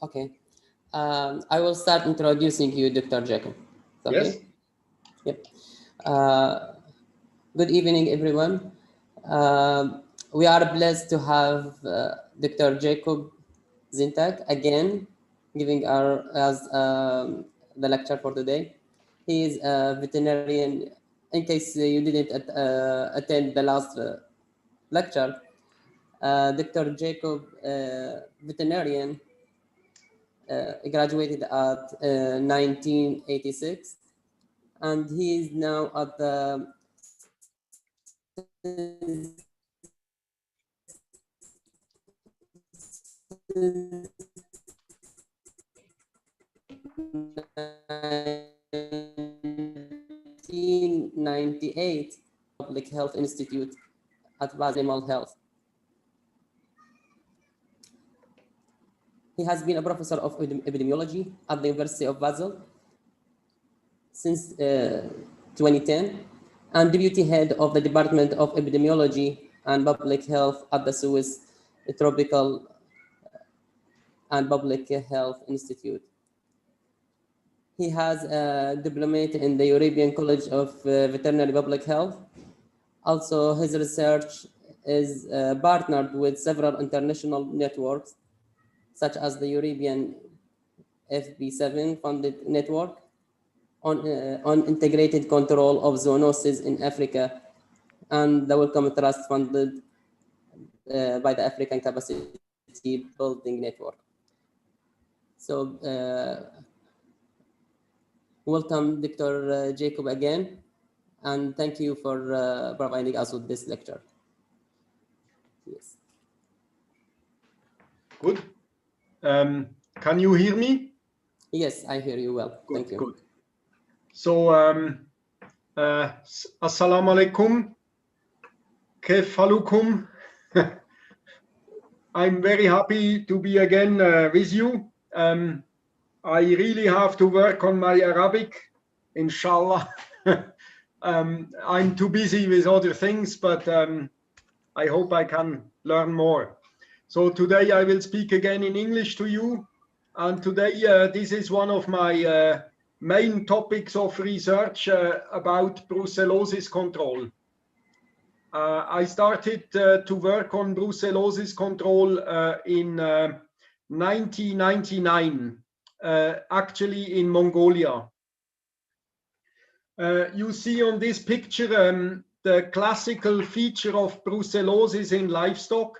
Okay. I will start introducing you, Dr. Jacob. Okay? Yes. Yep. Good evening, everyone. We are blessed to have Dr. Jacob Zintak again giving us the lecture for today. He is a veterinarian. In case you didn't attend the last lecture, Dr. Jacob, veterinarian, graduated at 1986, and he is now at the 1998 Public Health Institute at Basel Animal Health. He has been a professor of epidemiology at the University of Basel since 2010 and deputy head of the Department of Epidemiology and Public Health at the Swiss Tropical and Public Health Institute. He has a diploma in the European College of Veterinary Public Health. Also, his research is partnered with several international networks, such as the European FB7 funded network on integrated control of zoonosis in Africa, and the Wellcome Trust funded by the African Capacity Building Network. So, welcome, Dr. Jacob, again, and thank you for providing us with this lecture. Yes. Good. Can you hear me? Yes, I hear you well. Good, thank you. Good. So, assalamu alaikum. Kef halukum. I'm very happy to be again with you. I really have to work on my Arabic, inshallah. I'm too busy with other things, but I hope I can learn more. So today I will speak again in English to you. And today this is one of my main topics of research about brucellosis control. I started to work on brucellosis control in 1999, actually in Mongolia. You see on this picture the classical feature of brucellosis in livestock.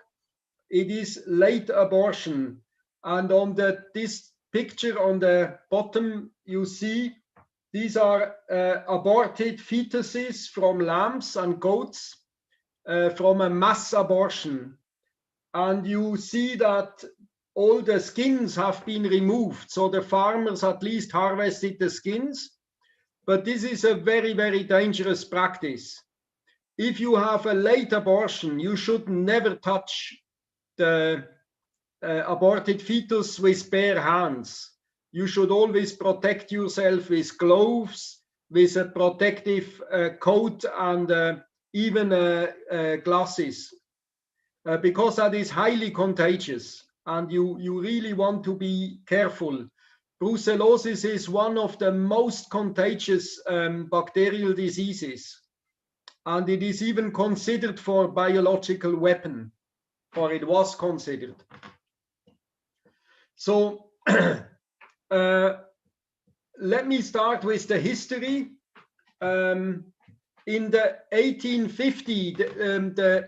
It is late abortion. And on this picture on the bottom, you see these are aborted fetuses from lambs and goats from a mass abortion. And you see that all the skins have been removed. So the farmers at least harvested the skins. But this is a very, very dangerous practice. If you have a late abortion, you should never touch the aborted fetus with bare hands. You should always protect yourself with gloves, with a protective coat and even glasses, because that is highly contagious and you really want to be careful. Brucellosis is one of the most contagious bacterial diseases, and it is even considered for biological weapon, or it was considered. So let me start with the history. In the 1850, the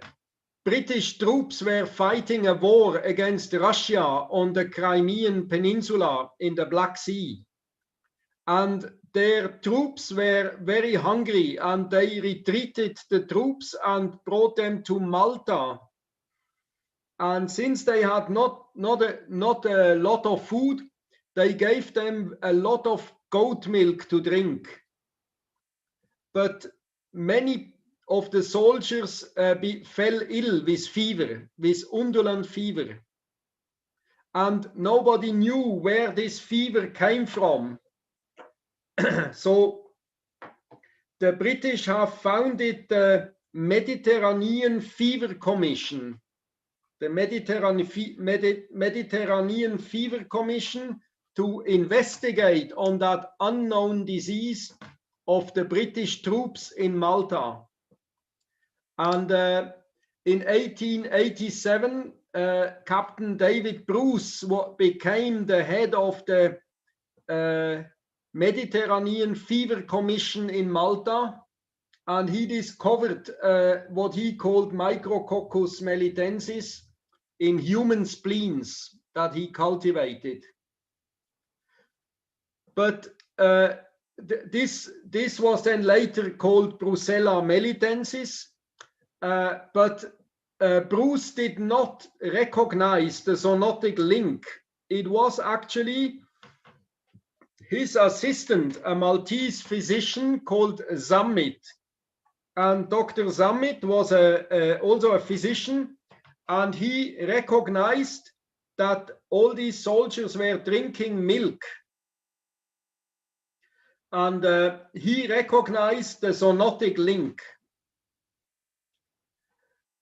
British troops were fighting a war against Russia on the Crimean Peninsula in the Black Sea. And their troops were very hungry and they retreated the troops and brought them to Malta. And since they had not a lot of food, they gave them a lot of goat milk to drink. But many of the soldiers fell ill with fever, with undulant fever. And nobody knew where this fever came from. So the British have founded the Mediterranean Fever Commission. the Mediterranean Fever Commission, to investigate on that unknown disease of the British troops in Malta. And in 1887, Captain David Bruce became the head of the Mediterranean Fever Commission in Malta, and he discovered what he called Micrococcus melitensis in human spleens that he cultivated. But this was then later called Brucella melitensis, but Bruce did not recognize the zoonotic link. It was actually his assistant, a Maltese physician called Zammit. And Dr. Zammit was also a physician, and he recognized that all these soldiers were drinking milk. And he recognized the zoonotic link.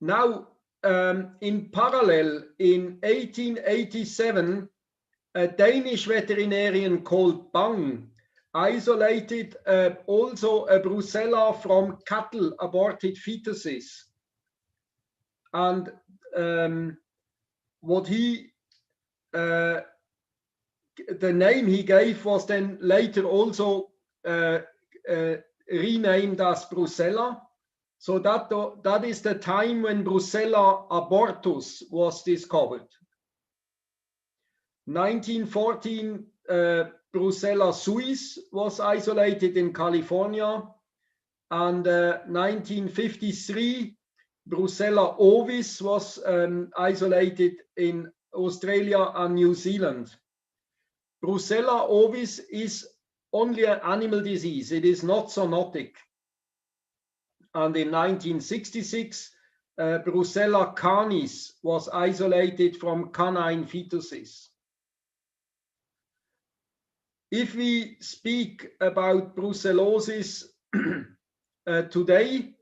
Now, in parallel, in 1887, a Danish veterinarian called Bang isolated also a brucella from cattle aborted fetuses. And what he, the name he gave was then later also renamed as Brucella. So that is the time when Brucella abortus was discovered. 1914, Brucella suis was isolated in California, and 1953, Brucella ovis was isolated in Australia and New Zealand. Brucella ovis is only an animal disease, it is not zoonotic. And in 1966, Brucella canis was isolated from canine fetuses. If we speak about brucellosis today,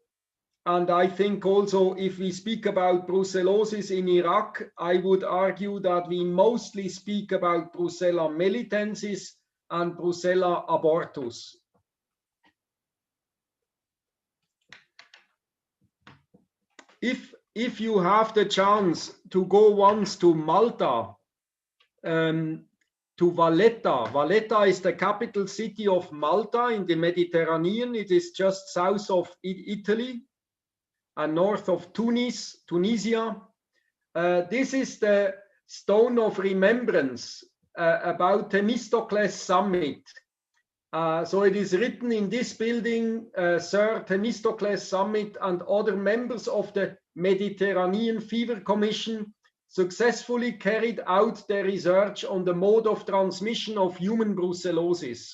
and I think also if we speak about brucellosis in Iraq, I would argue that we mostly speak about Brucella melitensis and Brucella abortus. If you have the chance to go once to Malta, to Valletta. Valletta is the capital city of Malta in the Mediterranean. It is just south of Italy and north of Tunisia. This is the stone of remembrance about Themistocles summit. So it is written in this building, Sir Themistocles summit and other members of the Mediterranean Fever Commission successfully carried out their research on the mode of transmission of human brucellosis.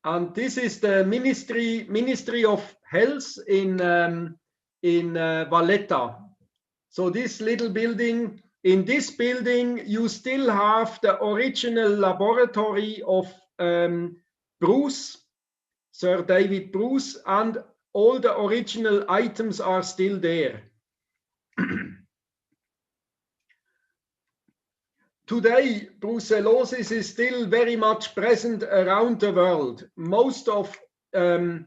And this is the Ministry of Health in Valletta. So this little building, in this building, you still have the original laboratory of Bruce, Sir David Bruce, and all the original items are still there. Today, brucellosis is still very much present around the world. Most of a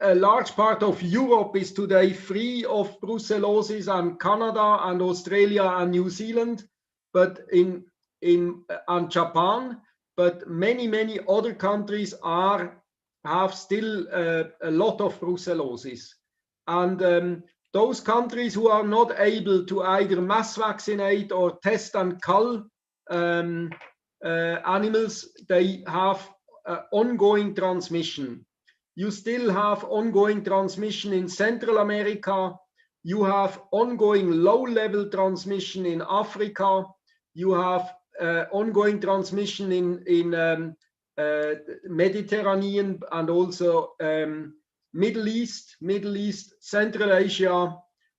large part of Europe is today free of brucellosis, and Canada and Australia and New Zealand, but and Japan, but many other countries have still a lot of brucellosis. And those countries who are not able to either mass vaccinate or test and cull animals, they have ongoing transmission. You still have ongoing transmission in Central America. You have ongoing low-level transmission in Africa. You have ongoing transmission in Mediterranean and also Middle East, Central Asia,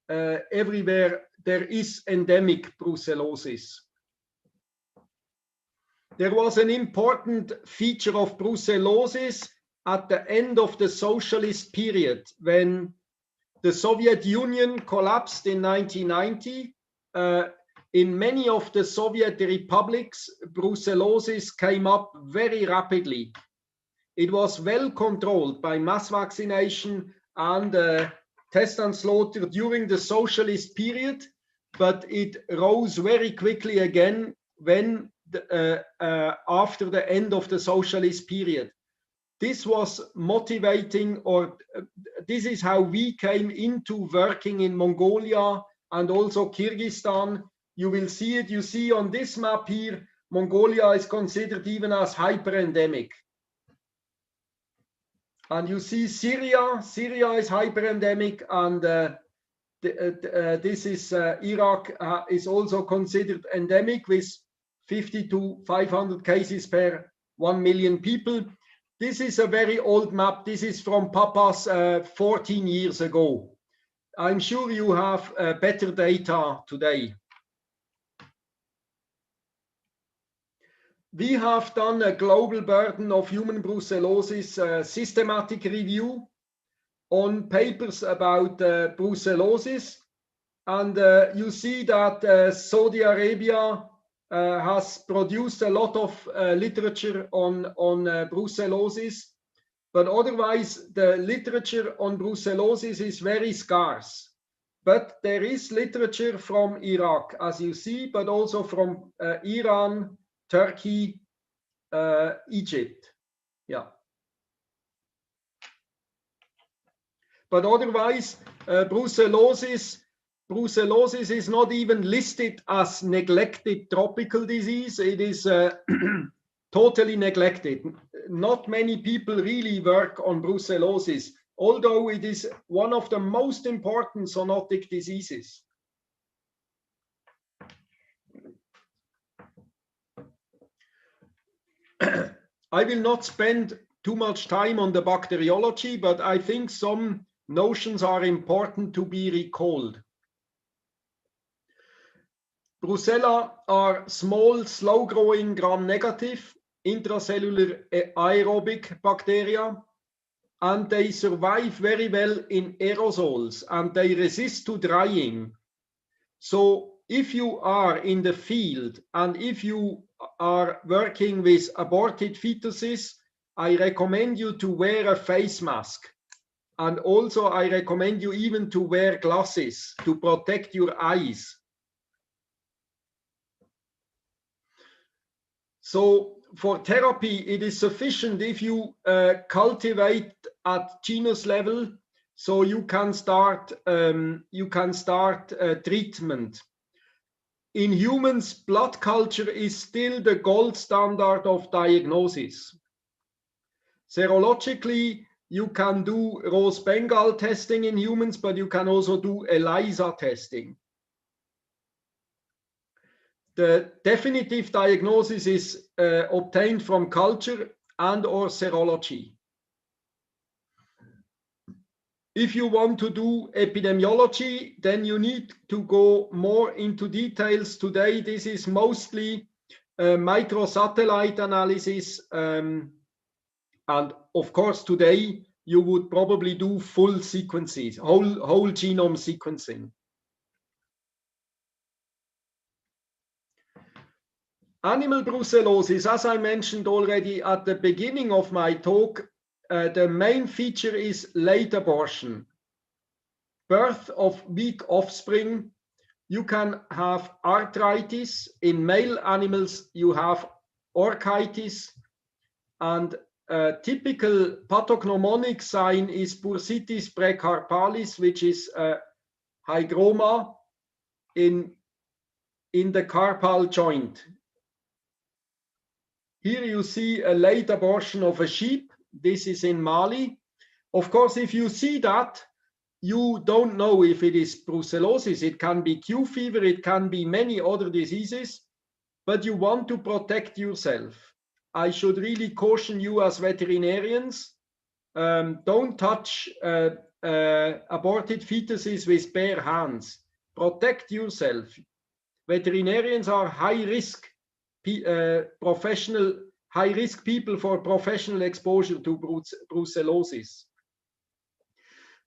everywhere there is endemic brucellosis. There was an important feature of brucellosis at the end of the socialist period, when the Soviet Union collapsed in 1990. In many of the Soviet republics, brucellosis came up very rapidly. It was well controlled by mass vaccination and test and slaughter during the socialist period, but it rose very quickly again when after the end of the socialist period. This was motivating, or this is how we came into working in Mongolia and also Kyrgyzstan. You will see it, you see on this map here, Mongolia is considered even as hyper-endemic. And you see Syria is hyper-endemic, and this is Iraq is also considered endemic with 50 to 500 cases per 1 million people. This is a very old map. This is from Papa's 14 years ago. I'm sure you have better data today. We have done a global burden of human brucellosis systematic review on papers about brucellosis. And you see that Saudi Arabia has produced a lot of literature on brucellosis, but otherwise the literature on brucellosis is very scarce. But there is literature from Iraq, as you see, but also from Iran, Turkey, Egypt. Yeah. But otherwise, brucellosis is not even listed as neglected tropical disease. It is totally neglected. Not many people really work on brucellosis, although it is one of the most important zoonotic diseases. I will not spend too much time on the bacteriology, but I think some notions are important to be recalled. Brucella are small, slow-growing gram-negative intracellular aerobic bacteria, and they survive very well in aerosols, and they resist to drying. So if you are in the field and if you are working with aborted fetuses, I recommend you to wear a face mask. And also I recommend you even to wear glasses to protect your eyes. So for therapy, it is sufficient if you cultivate at genus level, so you can start treatment. In humans, blood culture is still the gold standard of diagnosis. Serologically, you can do Rose-Bengal testing in humans, but you can also do ELISA testing. The definitive diagnosis is obtained from culture and or serology. If you want to do epidemiology, then you need to go more into details. Today, this is mostly microsatellite analysis. And of course, today, you would probably do full sequences, whole genome sequencing. Animal brucellosis, as I mentioned already at the beginning of my talk, the main feature is late abortion, birth of weak offspring. You can have arthritis. In male animals, you have orchitis. And a typical pathognomonic sign is bursitis precarpalis, which is a hygroma in the carpal joint. Here you see a late abortion of a sheep. This is in Mali. Of course, if you see that, you don't know if it is brucellosis. It can be Q fever, it can be many other diseases, but you want to protect yourself. I should really caution you as veterinarians, don't touch aborted fetuses with bare hands. Protect yourself. Veterinarians are high-risk high-risk people for professional exposure to brucellosis.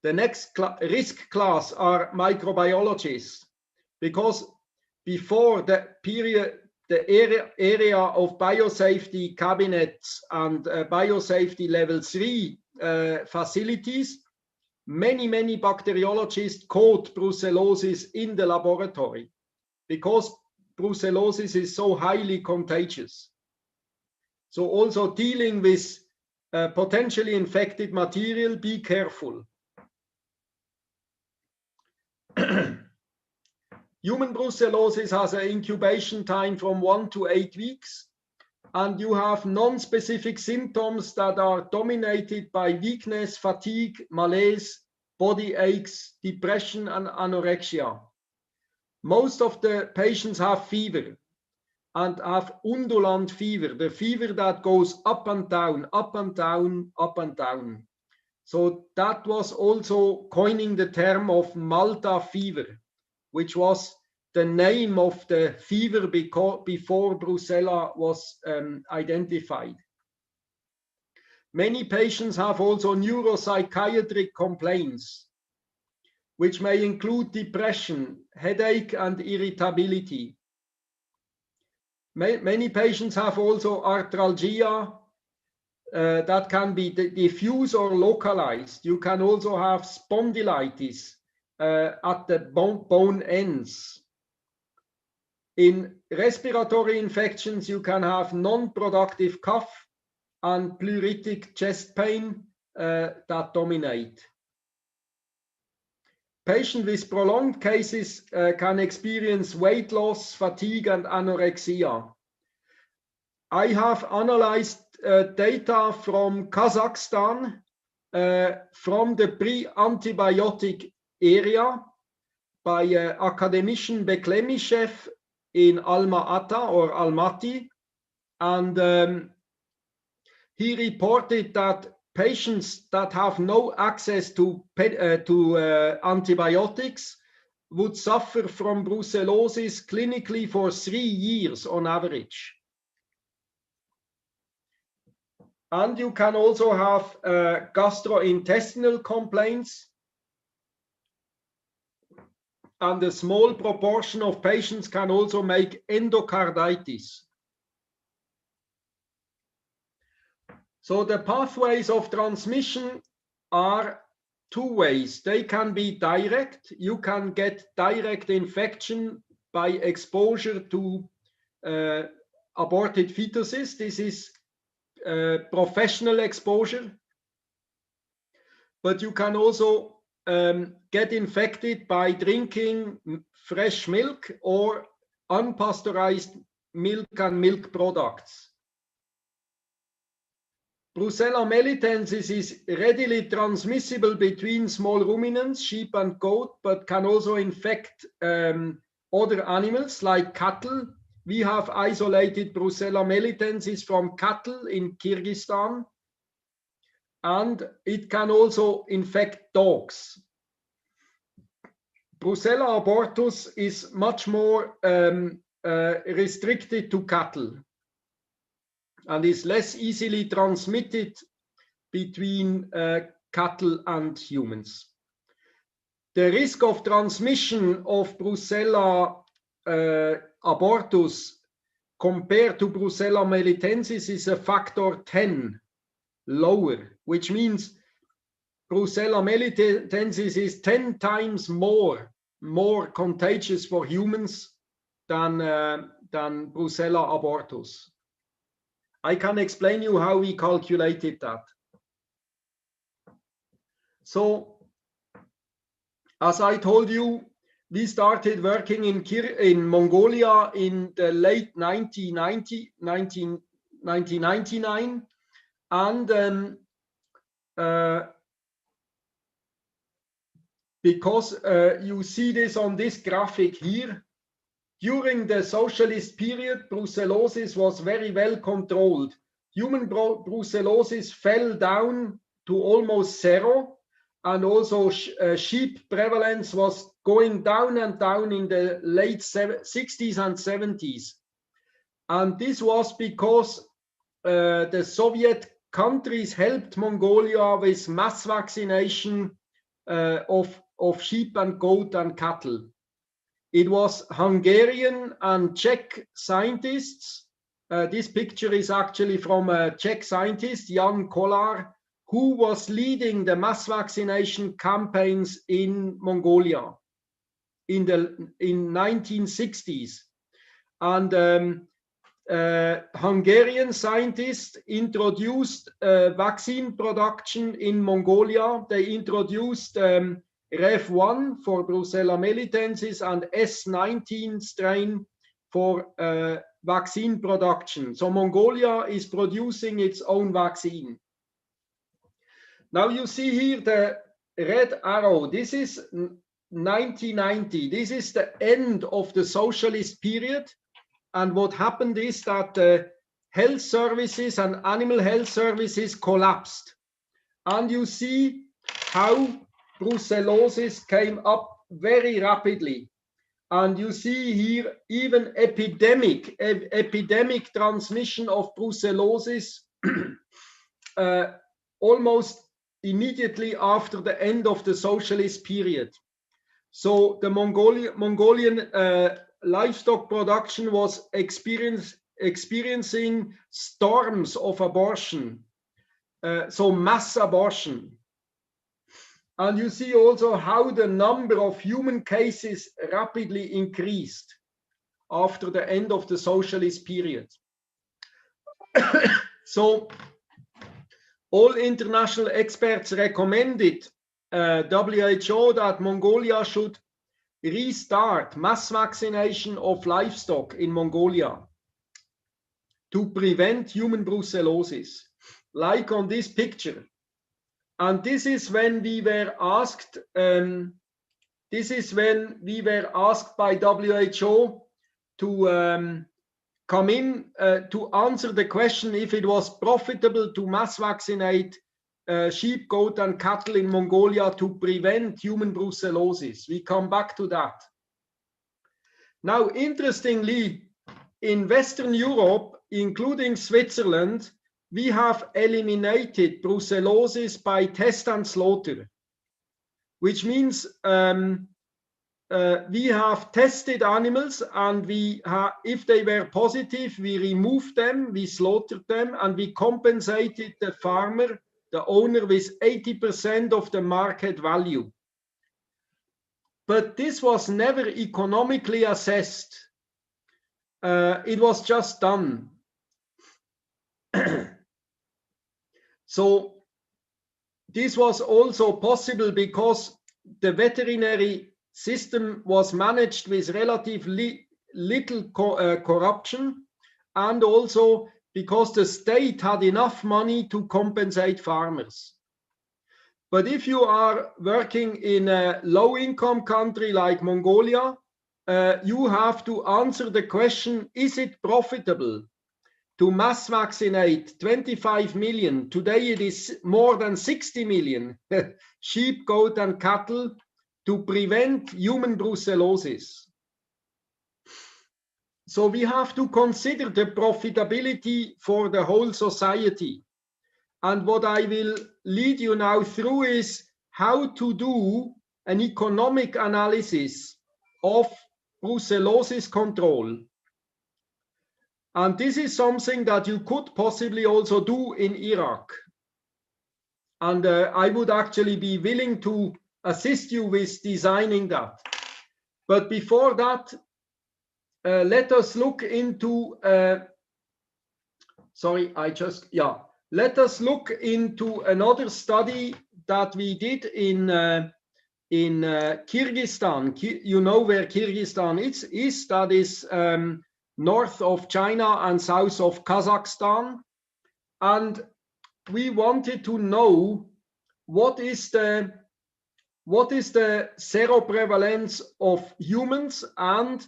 The next risk class are microbiologists, because before the period, the area of biosafety cabinets and biosafety level 3 facilities, many bacteriologists caught brucellosis in the laboratory because brucellosis is so highly contagious. So also dealing with potentially infected material, be careful. Human brucellosis has an incubation time from 1 to 8 weeks, and you have non-specific symptoms that are dominated by weakness, fatigue, malaise, body aches, depression, and anorexia. Most of the patients have fever and have undulant fever, the fever that goes up and down, up and down, up and down. So that was also coining the term of Malta fever, which was the name of the fever before Brucella was identified. Many patients have also neuropsychiatric complaints, which may include depression, headache, and irritability. Many patients have also arthralgia that can be diffuse or localized. You can also have spondylitis at the bone ends. In respiratory infections, you can have non-productive cough and pleuritic chest pain that dominate. Patients with prolonged cases can experience weight loss, fatigue, and anorexia. I have analyzed data from Kazakhstan from the pre-antibiotic area by academician Beklemishev in Alma-Ata or Almaty, and he reported that patients that have no access to antibiotics would suffer from brucellosis clinically for 3 years on average. And you can also have gastrointestinal complaints, and a small proportion of patients can also make endocarditis. So the pathways of transmission are 2 ways. They can be direct. You can get direct infection by exposure to aborted fetuses. This is professional exposure. But you can also get infected by drinking fresh milk or unpasteurized milk and milk products. Brucella melitensis is readily transmissible between small ruminants, sheep and goat, but can also infect other animals like cattle. We have isolated Brucella melitensis from cattle in Kyrgyzstan, and it can also infect dogs. Brucella abortus is much more restricted to cattle and is less easily transmitted between cattle and humans. The risk of transmission of Brucella abortus compared to Brucella melitensis is a factor 10 lower, which means Brucella melitensis is 10 times more contagious for humans than Brucella abortus. I can explain you how we calculated that. So, as I told you, we started working in Mongolia in the late 1999, and because you see this on this graphic here, during the socialist period, brucellosis was very well controlled. Human brucellosis fell down to almost 0, and also sheep prevalence was going down and down in the late 60s and 70s. And this was because the Soviet countries helped Mongolia with mass vaccination of sheep and goat and cattle. It was Hungarian and Czech scientists. This picture is actually from a Czech scientist, Jan Kolar, who was leading the mass vaccination campaigns in Mongolia in 1960s. And Hungarian scientists introduced vaccine production in Mongolia. They introduced Rev1 for Brucella melitensis and S19 strain for vaccine production. So Mongolia is producing its own vaccine. Now you see here the red arrow. This is 1990. This is the end of the socialist period. And what happened is that the health services and animal health services collapsed. And you see how brucellosis came up very rapidly. And you see here even epidemic transmission of brucellosis almost immediately after the end of the socialist period. So the Mongolian livestock production was experiencing storms of abortion, so mass abortion. And you see also how the number of human cases rapidly increased after the end of the socialist period. So all international experts recommended WHO that Mongolia should restart mass vaccination of livestock in Mongolia to prevent human brucellosis, like on this picture. And this is when we were asked. This is when we were asked by WHO to come in to answer the question if it was profitable to mass vaccinate sheep, goat, and cattle in Mongolia to prevent human brucellosis. We come back to that. Now, interestingly, in Western Europe, including Switzerland, we have eliminated brucellosis by test and slaughter, which means we have tested animals, and if they were positive, we removed them, we slaughtered them, and we compensated the farmer, the owner, with 80% of the market value. But this was never economically assessed. It was just done. So this was also possible because the veterinary system was managed with relatively little corruption, and also because the state had enough money to compensate farmers. But if you are working in a low-income country like Mongolia, you have to answer the question, is it profitable to mass vaccinate 25 million, today it is more than 60 million, sheep, goat, and cattle to prevent human brucellosis? So we have to consider the profitability for the whole society. And what I will lead you now through is how to do an economic analysis of brucellosis control. And this is something that you could possibly also do in Iraq. And I would actually be willing to assist you with designing that. But before that, let us look into, let us look into another study that we did in Kyrgyzstan. You know where Kyrgyzstan is. That is north of China and south of Kazakhstan. And we wanted to know what is the seroprevalence of humans, and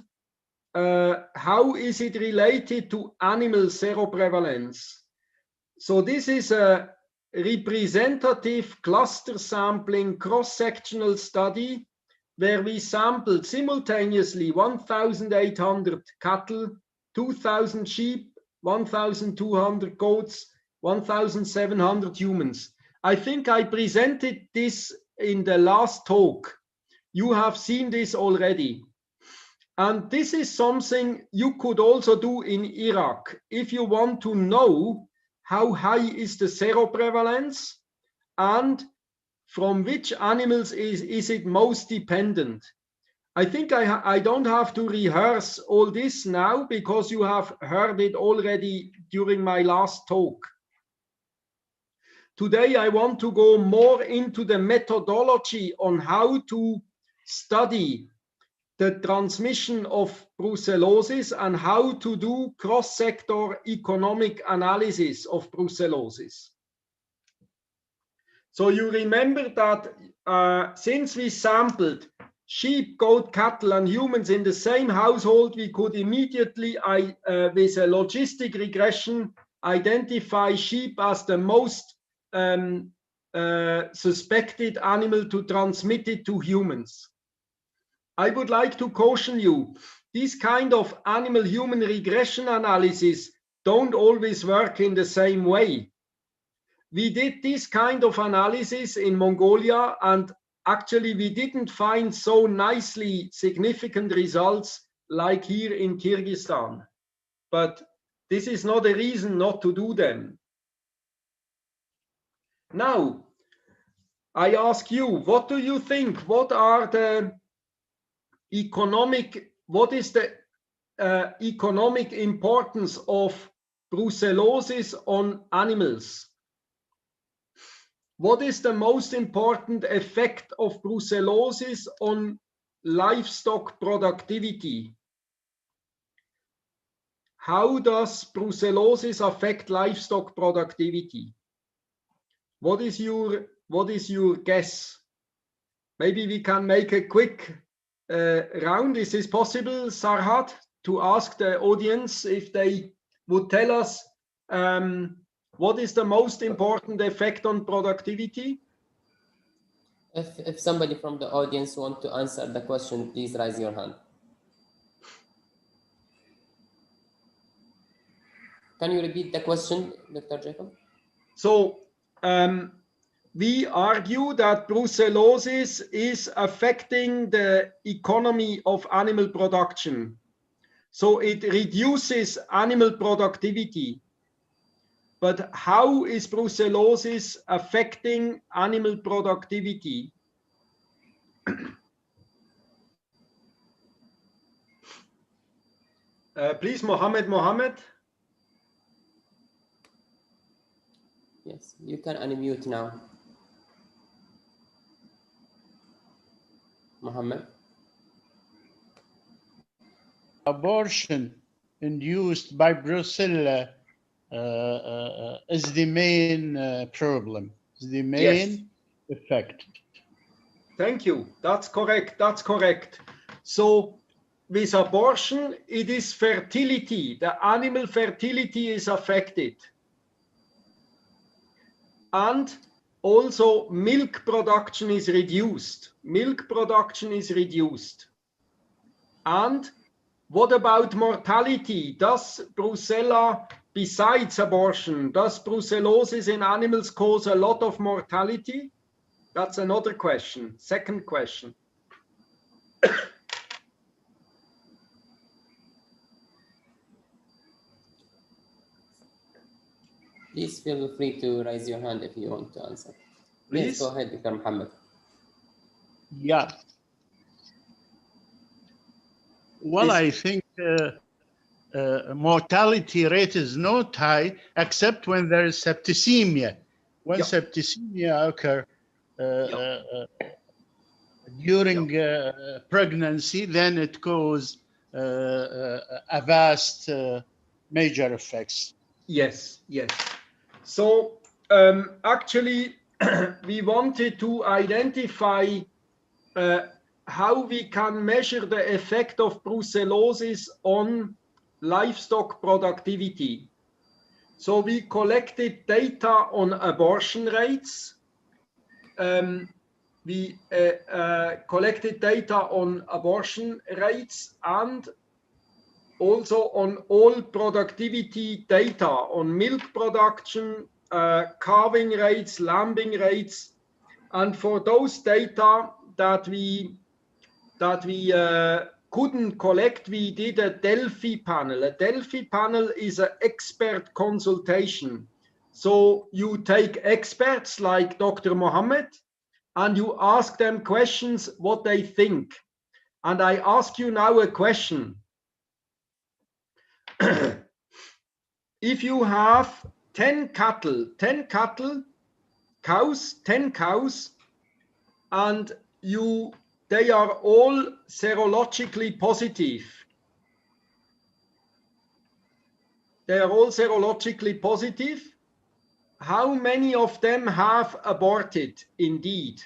how is it related to animal seroprevalence. So this is a representative cluster sampling cross-sectional study where we sampled simultaneously 1,800 cattle, 2,000 sheep, 1,200 goats, 1,700 humans. I think I presented this in the last talk. You have seen this already. And this is something you could also do in Iraq. If you want to know how high is the seroprevalence and from which animals is it most dependent. I think I don't have to rehearse all this now because you have heard it already during my last talk. Today, I want to go more into the methodology on how to study the transmission of brucellosis and how to do cross-sector economic analysis of brucellosis. So you remember that since we sampled sheep, goat, cattle, and humans in the same household, we could immediately, with a logistic regression, identify sheep as the most suspected animal to transmit it to humans. I would like to caution you, these kind of animal-human regression analysis don't always work in the same way. We did this kind of analysis in Mongolia, and actually we didn't find so nicely significant results like here in Kyrgyzstan. But this is not a reason not to do them. Now, I ask you, what do you think? What is the economic importance of brucellosis on animals? What is the most important effect of brucellosis on livestock productivity? How does brucellosis affect livestock productivity? What is your guess? Maybe we can make a quick round. Is this possible, Sarhat, to ask the audience if they would tell us what is the most important effect on productivity? If somebody from the audience wants to answer the question, please raise your hand. Can you repeat the question, Dr. Jacob? So we argue that brucellosis is affecting the economy of animal production. So it reduces animal productivity. But how is brucellosis affecting animal productivity? Please, Mohammed. Yes, you can unmute now. Mohammed. Abortion induced by Brucella is the main problem, the main effect. Thank you. That's correct. That's correct. So with abortion, it is fertility. The animal fertility is affected. And also milk production is reduced. Milk production is reduced. And what about mortality? Does Brucella, besides abortion, does brucellosis in animals cause a lot of mortality? That's another question. Second question. Please feel free to raise your hand if you want to answer. Please. Yes, go ahead, Dr. Mohammed. Yeah. Well, I think mortality rate is not high, except when there is septicemia. When septicemia occurs during pregnancy, then it causes a vast major effects. Yes. So actually, we wanted to identify how we can measure the effect of brucellosis on livestock productivity. So we collected data on abortion rates. We collected data on abortion rates and also on all productivity data on milk production, calving rates, lambing rates, And for those data that we couldn't collect, we did a Delphi panel. A Delphi panel is an expert consultation. So you take experts like Dr. Mohammed and you ask them questions what they think. And I ask you now a question. If you have 10 cattle, 10 cows, 10 cows, and they are all serologically positive. They are all serologically positive. How many of them have aborted indeed?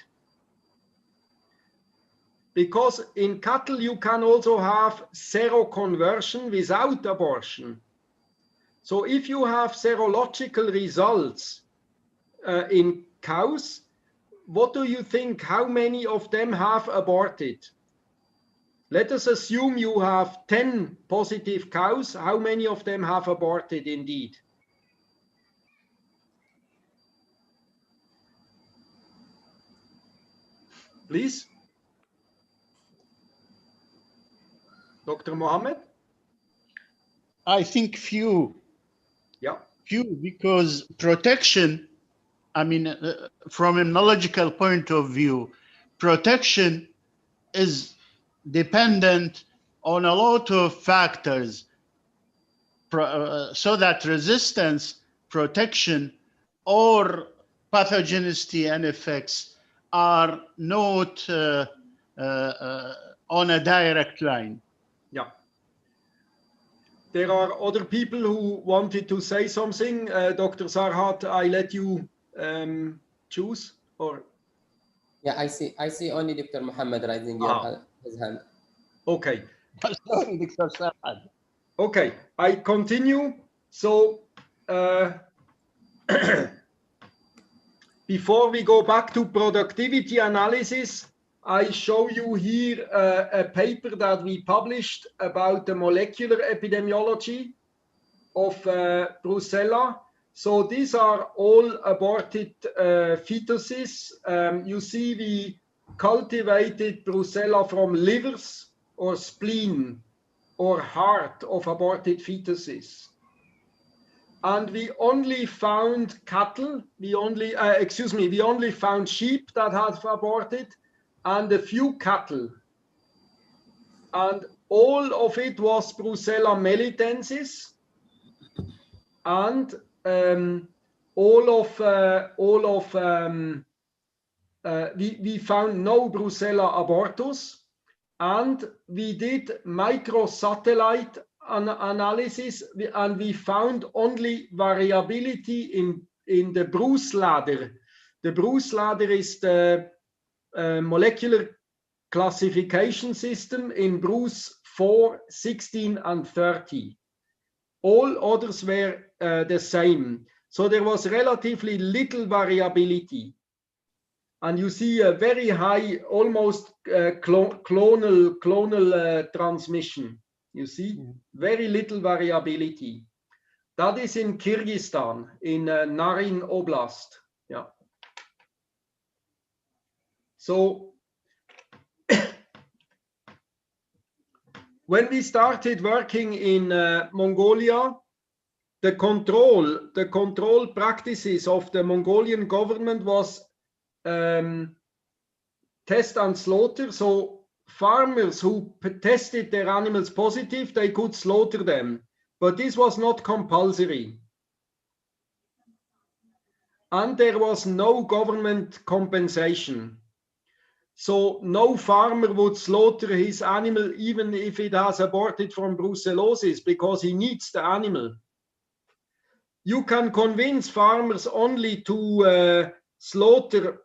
Because in cattle you can also have seroconversion without abortion. So if you have serological results in cows, what do you think? How many of them have aborted? Let us assume you have 10 positive cows. How many of them have aborted indeed? Please. Dr. Mohammed? I think few. Yeah. Few, because protection, I mean, from a knowledgeable point of view, protection is dependent on a lot of factors, so that resistance, protection, or pathogenicity and effects are not on a direct line. Yeah. There are other people who wanted to say something. Dr. Sarhat, I let you choose, or? Yeah, I see only Dr. Muhammad raising his hand. Okay. Sorry, Dr. Sarhat. Okay, I continue. So before we go back to productivity analysis, I show you here a paper that we published about the molecular epidemiology of Brucella. So these are all aborted fetuses. You see we cultivated Brucella from livers or spleen or heart of aborted fetuses. And we only found cattle, we only found sheep that had aborted and a few cattle. And all of it was Brucella melitensis. And we found no Brucella abortus. And we did microsatellite analysis, and we found only variability in the Bruce ladder. The Bruce ladder is the molecular classification system in Bruce 4, 16, and 30. All others were the same. So there was relatively little variability. And you see a very high, almost clonal transmission. You see, very little variability. That is in Kyrgyzstan, in Narin Oblast. Yeah. So when we started working in Mongolia, the control practices of the Mongolian government was test and slaughter. So farmers who tested their animals positive, they could slaughter them, but this was not compulsory. And there was no government compensation. So no farmer would slaughter his animal even if it has aborted from brucellosis, because he needs the animal. You can convince farmers only to slaughter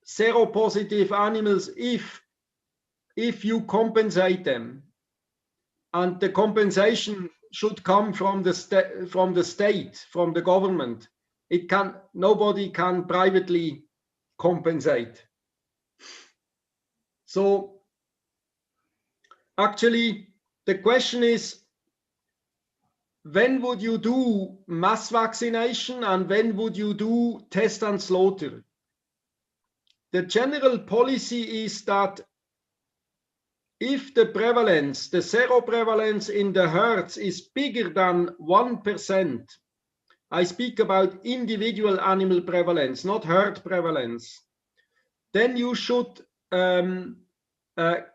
seropositive animals if you compensate them, and the compensation should come from the state, from the government. Nobody can privately compensate. So actually the question is, when would you do mass vaccination and when would you do test and slaughter? the general policy is that if the prevalence, the seroprevalence in the herds is bigger than 1%, I speak about individual animal prevalence, not herd prevalence, then you should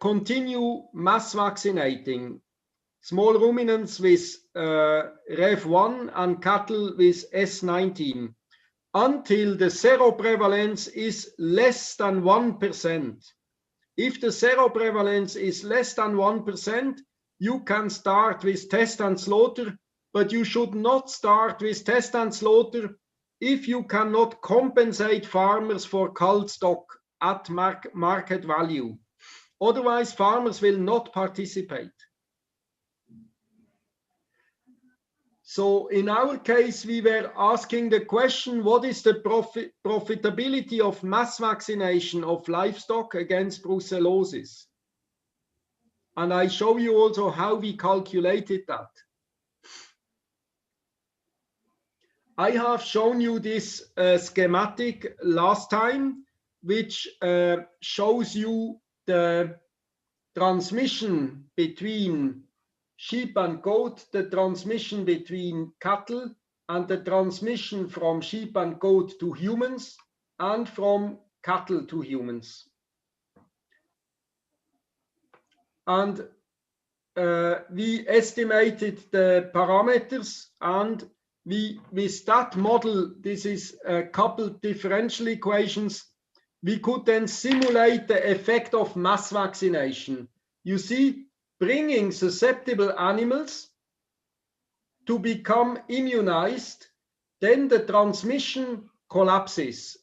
continue mass vaccinating small ruminants with Rev1 and cattle with S19 until the seroprevalence is less than 1%. If the seroprevalence is less than 1%, you can start with test and slaughter, but you should not start with test and slaughter if you cannot compensate farmers for cull stock at market value. Otherwise, farmers will not participate. So in our case, we were asking the question, what is the profitability of mass vaccination of livestock against brucellosis? And I show you also how we calculated that. I have shown you this schematic last time, which shows you the transmission between sheep and goat, the transmission between cattle, and the transmission from sheep and goat to humans, and from cattle to humans. And we estimated the parameters, and with that model, this is a coupled differential equations, we could then simulate the effect of mass vaccination. You see, bringing susceptible animals to become immunized, then the transmission collapses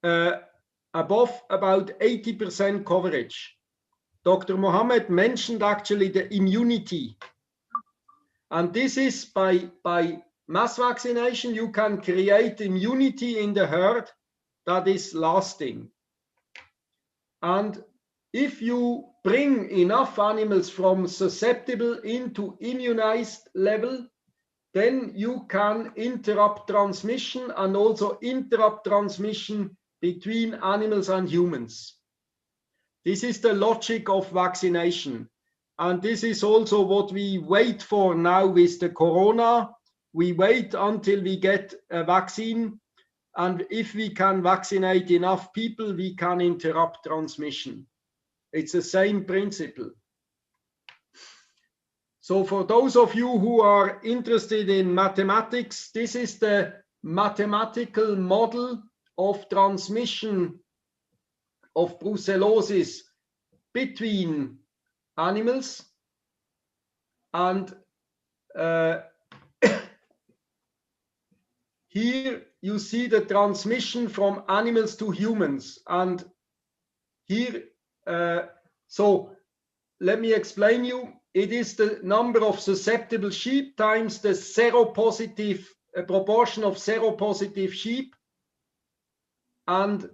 above about 80% coverage. Dr. Mohammed mentioned actually the immunity. And this is by mass vaccination, you can create immunity in the herd that is lasting. And if you bring enough animals from susceptible into immunized level, then you can interrupt transmission and also interrupt transmission between animals and humans. This is the logic of vaccination. And this is also what we wait for now with the corona. We wait until we get a vaccine. And if we can vaccinate enough people, we can interrupt transmission. It's the same principle. So for those of you who are interested in mathematics, this is the mathematical model of transmission of brucellosis between animals. And here you see the transmission from animals to humans. And here, so let me explain you. It is the number of susceptible sheep times the seropositive proportion of seropositive sheep. And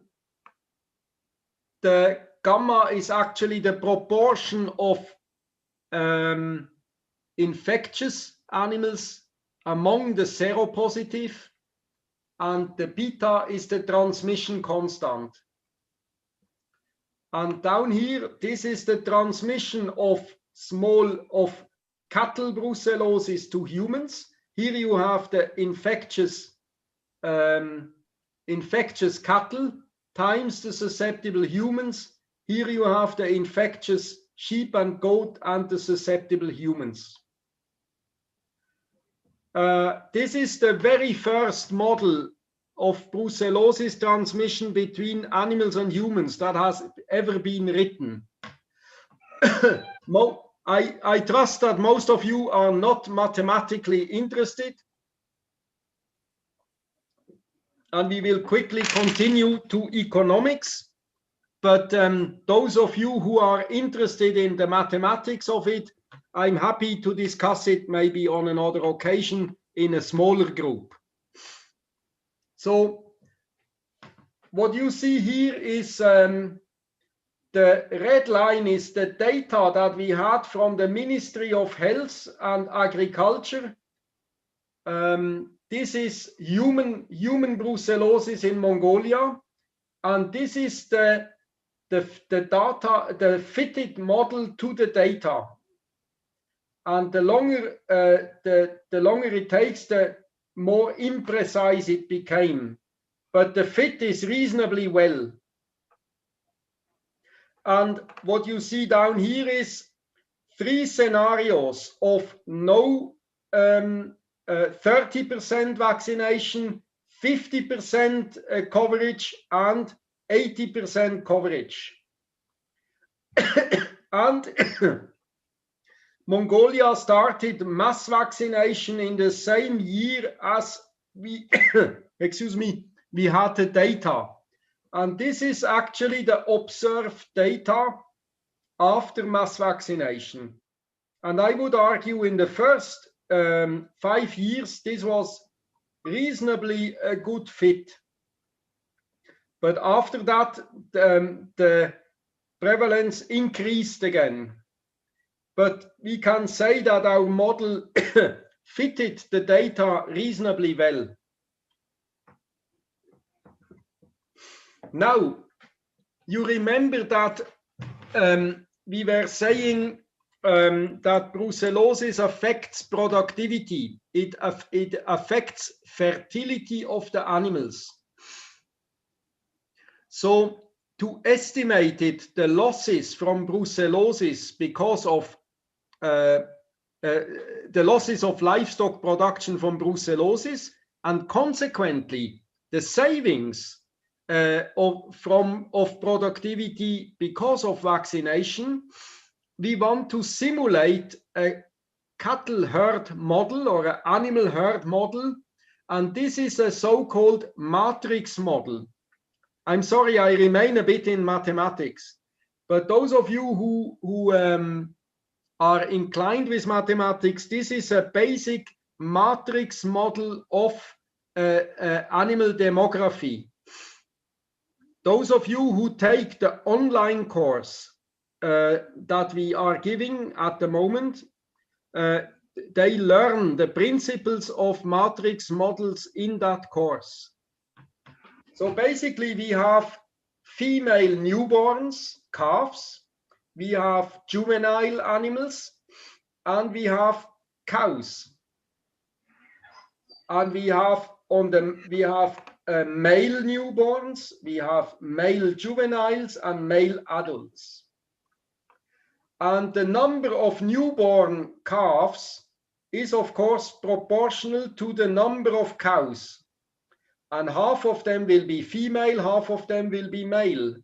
the gamma is actually the proportion of infectious animals among the seropositive. And the beta is the transmission constant. And down here, this is the transmission of cattle brucellosis to humans. Here you have the infectious cattle times the susceptible humans. Here you have the infectious sheep and goat and the susceptible humans. This is the very first model of brucellosis transmission between animals and humans that has ever been written. I trust that most of you are not mathematically interested. And we will quickly continue to economics. But those of you who are interested in the mathematics of it, I'm happy to discuss it maybe on another occasion in a smaller group. So what you see here is the red line is the data that we had from the Ministry of Health and Agriculture. This is human brucellosis in Mongolia. and this is the data, the fitted model to the data. And the longer the longer it takes, the more imprecise it became. But the fit is reasonably well. And what you see down here is 3 scenarios of no 30% vaccination, 50% coverage, and 80% coverage. And Mongolia started mass vaccination in the same year as we, excuse me, we had the data. And this is actually the observed data after mass vaccination. And I would argue in the first 5 years, this was reasonably a good fit. But after that, the prevalence increased again. But we can say that our model fitted the data reasonably well. Now, you remember that we were saying that brucellosis affects productivity. It affects fertility of the animals. So to estimate it, the losses from brucellosis because of the losses of livestock production from brucellosis, and consequently the savings of productivity because of vaccination, we want to simulate a cattle herd model or an animal herd model, and this is a so-called matrix model. I'm sorry, I remain a bit in mathematics, but those of you who are inclined with mathematics, this is a basic matrix model of animal demography. Those of you who take the online course that we are giving at the moment, they learn the principles of matrix models in that course. So basically we have female newborns, calves, we have juvenile animals, and we have cows. And we have male newborns, we have male juveniles, and male adults. And the number of newborn calves is of course proportional to the number of cows. And half of them will be female, half of them will be male.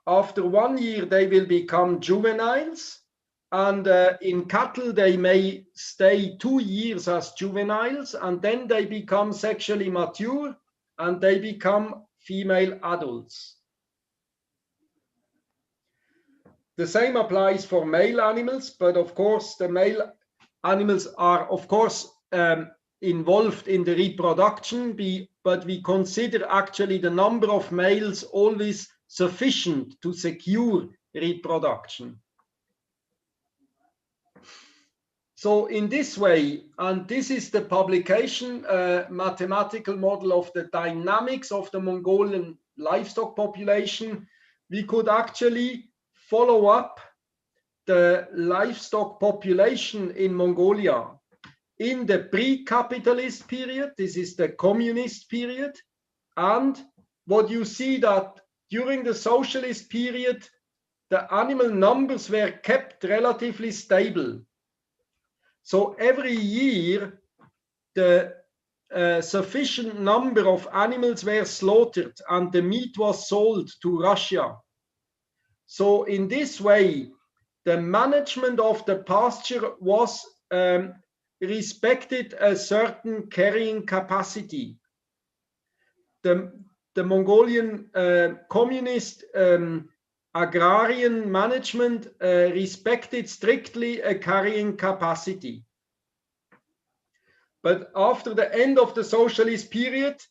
After 1 year, they will become juveniles. And in cattle, they may stay 2 years as juveniles, and then they become sexually mature, and they become female adults. The same applies for male animals, but of course, the male animals are, of course, involved in the reproduction, but we consider actually the number of males always sufficient to secure reproduction. So in this way, and this is the publication, mathematical model of the dynamics of the Mongolian livestock population, we could actually follow up the livestock population in Mongolia in the pre-capitalist period. This is the communist period. And what you see that during the socialist period, the animal numbers were kept relatively stable. So every year, the sufficient number of animals were slaughtered and the meat was sold to Russia. So in this way, the management of the pasture was respected a certain carrying capacity. The Mongolian communist agrarian management respected strictly a carrying capacity. But after the end of the socialist period,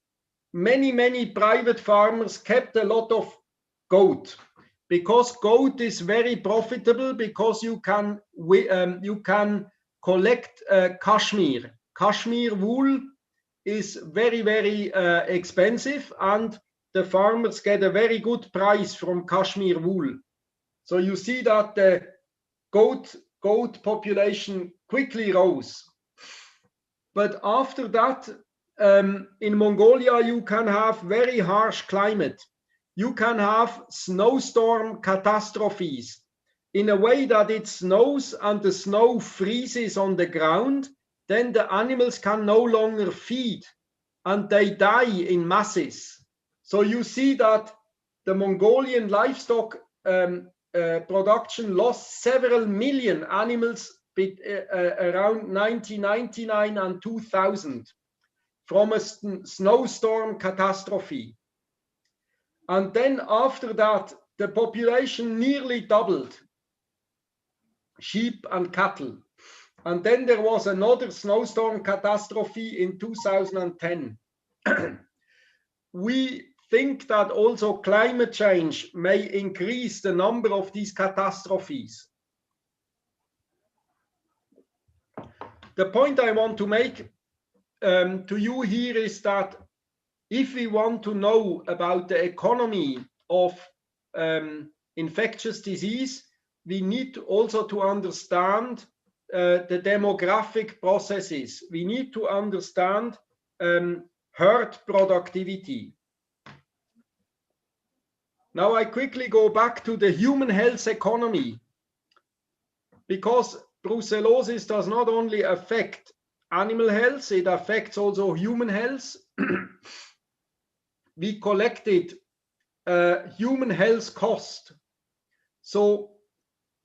many private farmers kept a lot of goat, because goat is very profitable, because you can collect cashmere. Cashmere wool is very expensive, and the farmers get a very good price from cashmere wool. So you see that the goat population quickly rose. But after that, in Mongolia, you can have very harsh climate. You can have snowstorm catastrophes in a way that it snows and the snow freezes on the ground. Then the animals can no longer feed and they die in masses. So you see that the Mongolian livestock production lost several million animals around 1999 and 2000 from a snowstorm catastrophe. And then after that, the population nearly doubled, sheep and cattle. And then there was another snowstorm catastrophe in 2010. We think that also climate change may increase the number of these catastrophes. The point I want to make to you here is that if we want to know about the economy of infectious disease, we need also to understand the demographic processes. We need to understand herd productivity. Now I quickly go back to the human health economy, because brucellosis does not only affect animal health, it affects also human health. We collected human health cost. So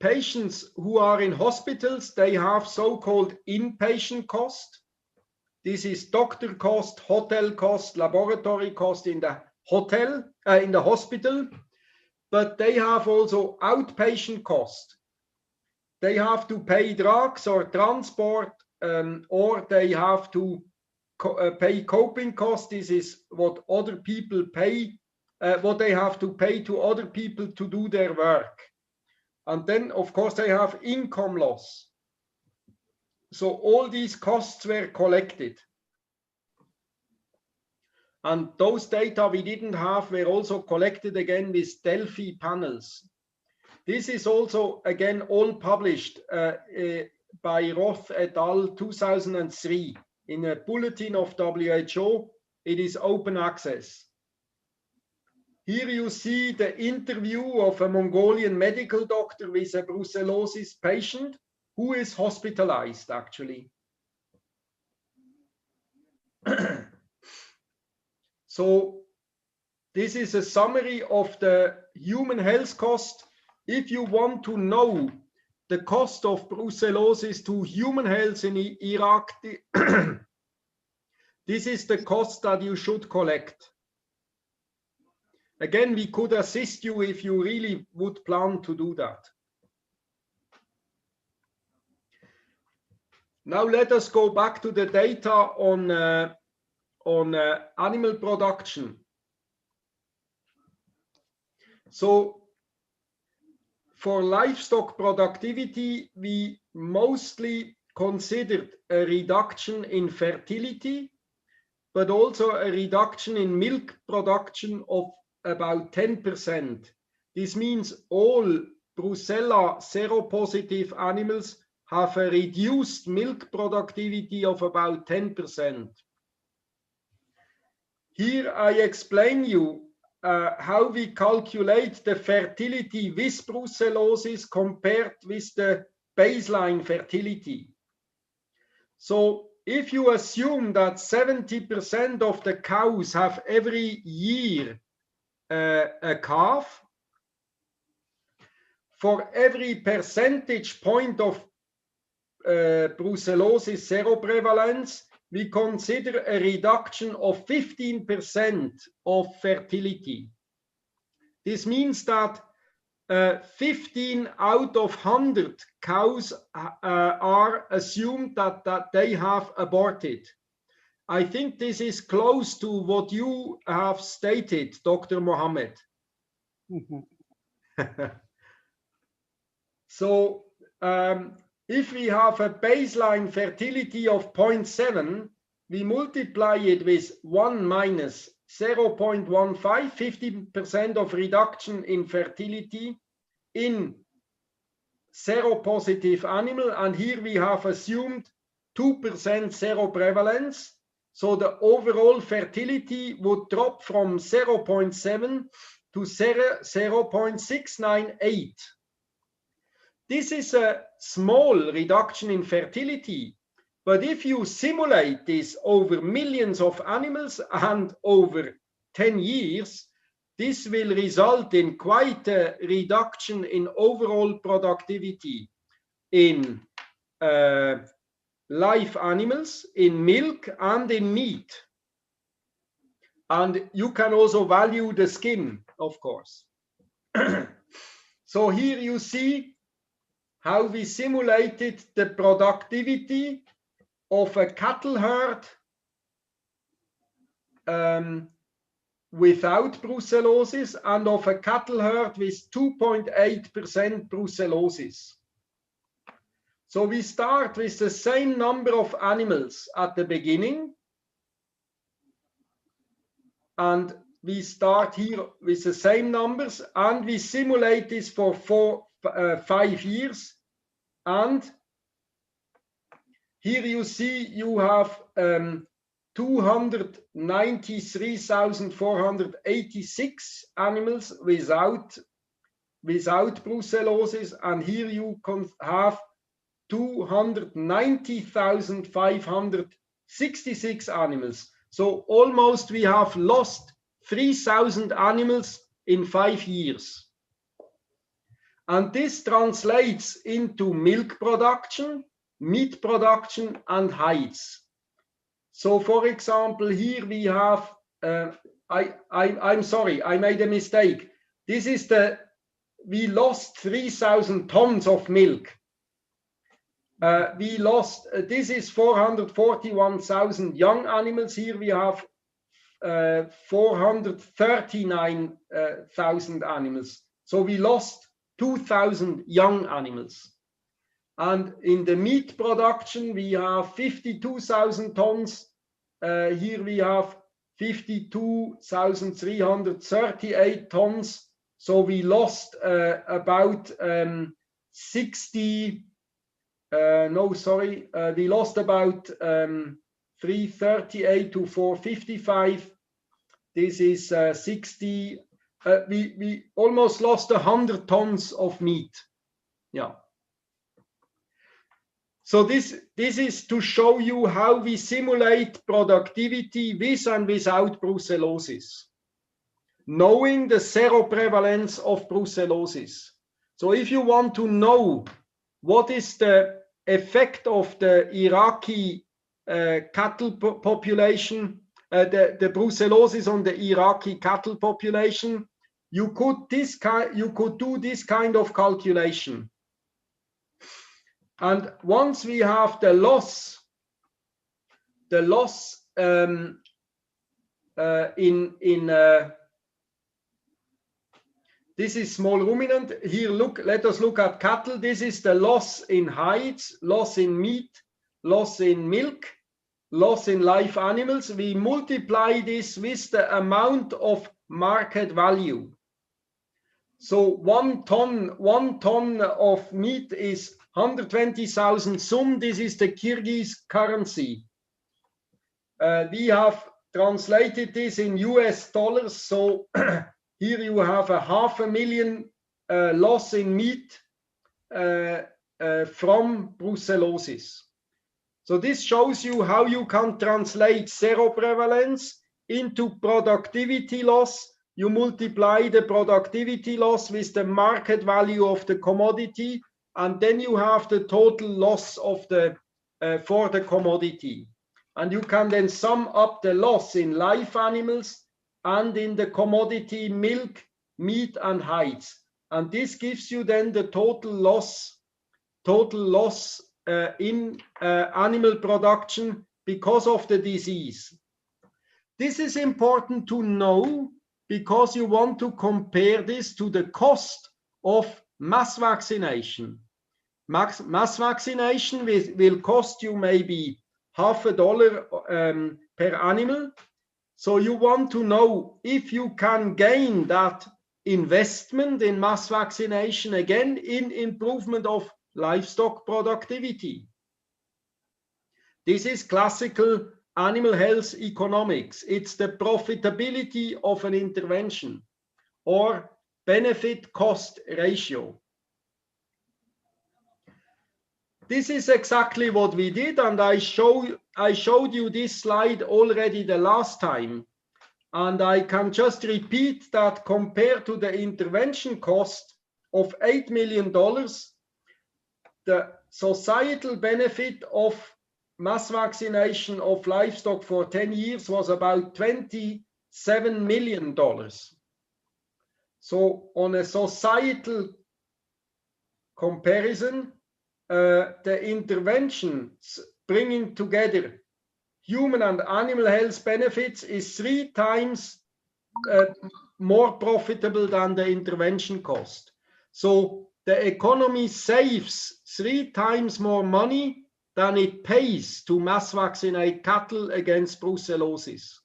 patients who are in hospitals, they have so-called inpatient cost. This is doctor cost, hotel cost, laboratory cost in the hotel, in the hospital, but they have also outpatient cost. They have to pay drugs or transport, or they have to pay coping costs. This is what other people pay, what they have to pay to other people to do their work. And then, of course, they have income loss. So all these costs were collected. And those data we didn't have were also collected again with Delphi panels. This is also, again, all published by Roth et al. 2003 in a bulletin of WHO. It is open access. Here you see the interview of a Mongolian medical doctor with a brucellosis patient who is hospitalized, actually. So this is a summary of the human health cost. If you want to know the cost of brucellosis to human health in Iraq, this is the cost that you should collect. Again, we could assist you if you really would plan to do that. Now let us go back to the data on animal production. So for livestock productivity, we mostly considered a reduction in fertility, but also a reduction in milk production of about 10%. This means all Brucella seropositive animals have a reduced milk productivity of about 10%. Here I explain you how we calculate the fertility with brucellosis compared with the baseline fertility. So if you assume that 70% of the cows have every year a calf, for every percentage point of brucellosis seroprevalence, we consider a reduction of 15% of fertility. This means that 15 out of 100 cows are assumed that they have aborted. I think this is close to what you have stated, Dr. Mohammed. So if we have a baseline fertility of 0.7, we multiply it with 1 minus 0.15, 50% of reduction in fertility in seropositive animal, and here we have assumed 2% seroprevalence. So the overall fertility would drop from 0.7 to 0.698. This is a small reduction in fertility, but if you simulate this over millions of animals and over 10 years, this will result in quite a reduction in overall productivity in live animals, in milk and in meat. And you can also value the skin, of course. So here you see how we simulated the productivity of a cattle herd without brucellosis and of a cattle herd with 2.8% brucellosis. So we start with the same number of animals at the beginning, and we start here with the same numbers, and we simulate this for 5 years. And here you see you have 293,486 animals without brucellosis, and here you have 290,566 animals. So almost we have lost 3,000 animals in 5 years. And this translates into milk production, meat production, and hides. So for example, here we have, I'm sorry, I made a mistake. This is we lost 3,000 tons of milk. This is 441,000 young animals. Here we have 439,000 animals. So we lost 2,000 young animals. And in the meat production, we have 52,000 tons. Here we have 52,338 tons. So we lost about 338 to 455. This is 60. We almost lost 100 tons of meat. Yeah. So this is to show you how we simulate productivity with and without brucellosis, knowing the seroprevalence of brucellosis. So if you want to know what is the effect of the Iraqi cattle population, the brucellosis on the Iraqi cattle population, you could do this kind of calculation. And once we have the loss this is small ruminant. Here, let us look at cattle. This is the loss in hides, loss in meat, loss in milk, loss in live animals. We multiply this with the amount of market value. So one ton of meat is 120,000 sum. This is the Kyrgyz currency. We have translated this in US dollars. So here you have 500,000 loss in meat from brucellosis. So this shows you how you can translate seroprevalence into productivity loss. You multiply the productivity loss with the market value of the commodity, and then you have the total loss of for the commodity. And you can then sum up the loss in live animals and in the commodity milk, meat, and hides. And this gives you then the total loss in animal production because of the disease. This is important to know because you want to compare this to the cost of mass vaccination. Mass vaccination will cost you maybe $50 per animal. So you want to know if you can gain that investment in mass vaccination again in improvement of livestock productivity. This is classical animal health economics. It's the profitability of an intervention or benefit cost ratio. This is exactly what we did, and I showed you this slide already the last time. And I can just repeat that compared to the intervention cost of $8 million, the societal benefit of mass vaccination of livestock for 10 years was about $27 million. So on a societal comparison, the interventions bringing together human and animal health benefits is 3 times more profitable than the intervention cost. So the economy saves 3 times more money than it pays to mass vaccinate cattle against brucellosis.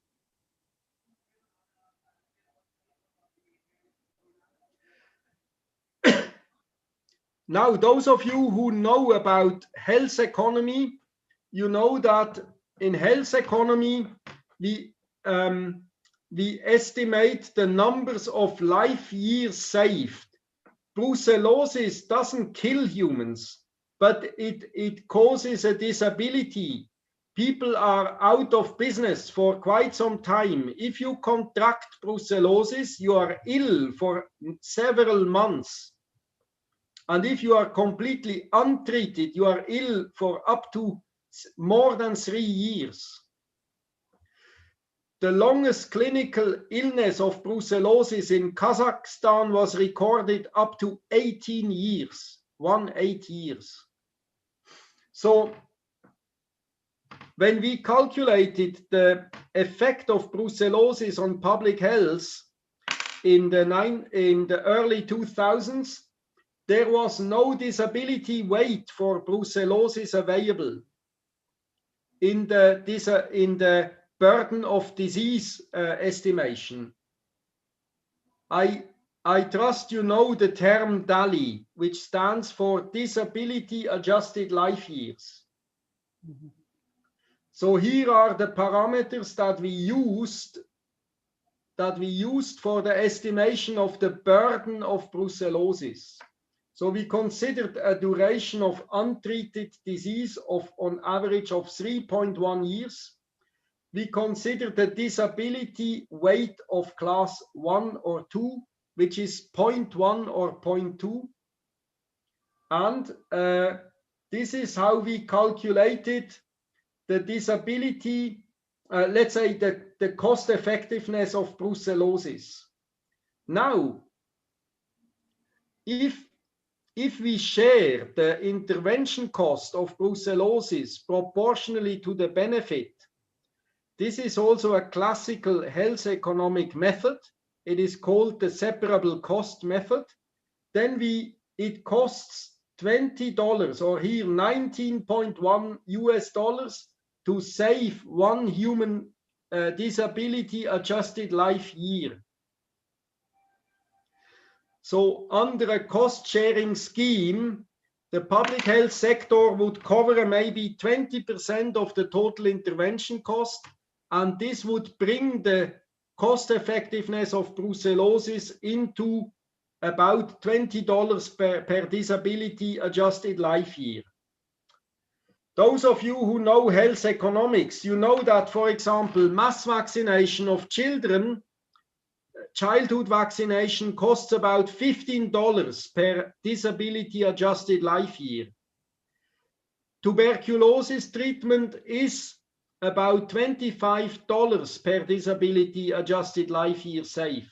Now, those of you who know about health economy, you know that in health economy, we estimate the numbers of life years saved. Brucellosis doesn't kill humans, but it causes a disability. People are out of business for quite some time. If you contract brucellosis, you are ill for several months. And if you are completely untreated, you are ill for up to more than 3 years. The longest clinical illness of brucellosis in Kazakhstan was recorded up to 18 years, 18 years. So when we calculated the effect of brucellosis on public health in the early 2000s, there was no disability weight for brucellosis available in the burden of disease estimation. I trust you know the term DALY, which stands for Disability Adjusted Life Years. Mm-hmm. So here are the parameters that we used for the estimation of the burden of brucellosis. So we considered a duration of untreated disease of on average of 3.1 years. We considered the disability weight of class 1 or 2, which is 0.1 or 0.2. And this is how we calculated the disability, let's say the cost effectiveness of brucellosis. Now, if we share the intervention cost of brucellosis proportionally to the benefit, this is also a classical health economic method. It is called the separable cost method. Then it costs $20 or here 19.1 US dollars to save one human disability adjusted life year. So under a cost sharing scheme, the public health sector would cover maybe 20% of the total intervention cost, and this would bring the cost effectiveness of brucellosis into about $20 per disability adjusted life year. Those of you who know health economics, you know that, for example, mass vaccination of children, childhood vaccination costs about $15 per disability adjusted life year. Tuberculosis treatment is about $25 per disability adjusted life year saved.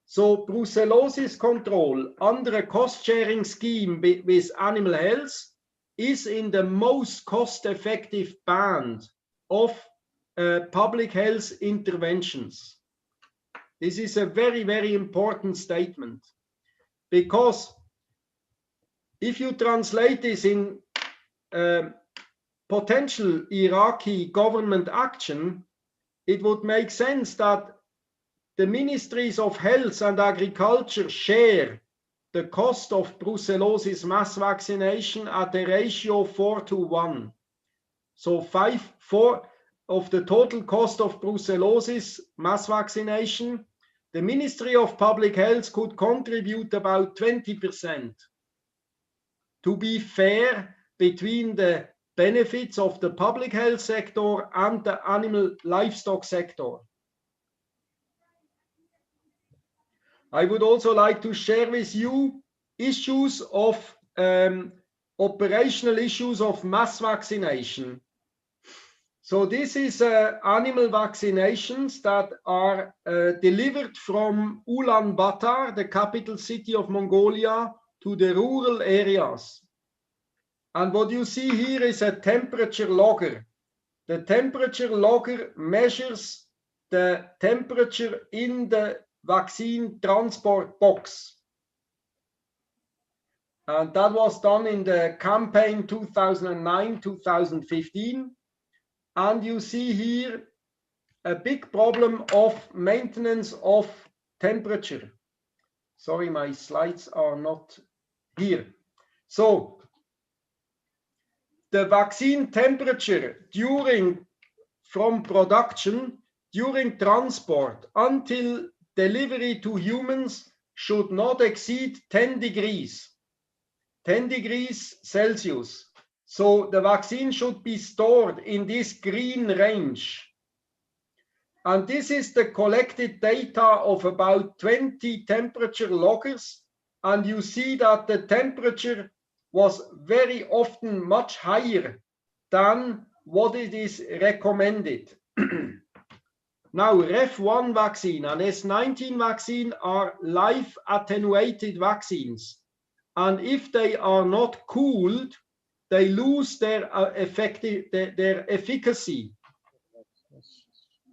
So brucellosis control under a cost sharing scheme with animal health is in the most cost effective band of public health interventions. This is a very, very important statement, because if you translate this in potential Iraqi government action, it would make sense that the ministries of health and agriculture share the cost of brucellosis mass vaccination at a ratio 4:1. So 4 of the total cost of brucellosis mass vaccination, the Ministry of Public Health could contribute about 20%. To be fair between the benefits of the public health sector and the animal livestock sector. I would also like to share with you issues of operational issues of mass vaccination. So this is animal vaccinations that are delivered from Ulaanbaatar, the capital city of Mongolia, to the rural areas. And what you see here is a temperature logger. The temperature logger measures the temperature in the vaccine transport box. And that was done in the campaign 2009-2015. And you see here a big problem of maintenance of temperature. Sorry, my slides are not here. So the vaccine temperature from production, during transport until delivery to humans should not exceed 10 degrees Celsius. So the vaccine should be stored in this green range. And this is the collected data of about 20 temperature loggers. And you see that the temperature was very often much higher than what it is recommended. Now, Ref1 vaccine and S19 vaccine are live attenuated vaccines. And if they are not cooled, they lose their efficacy.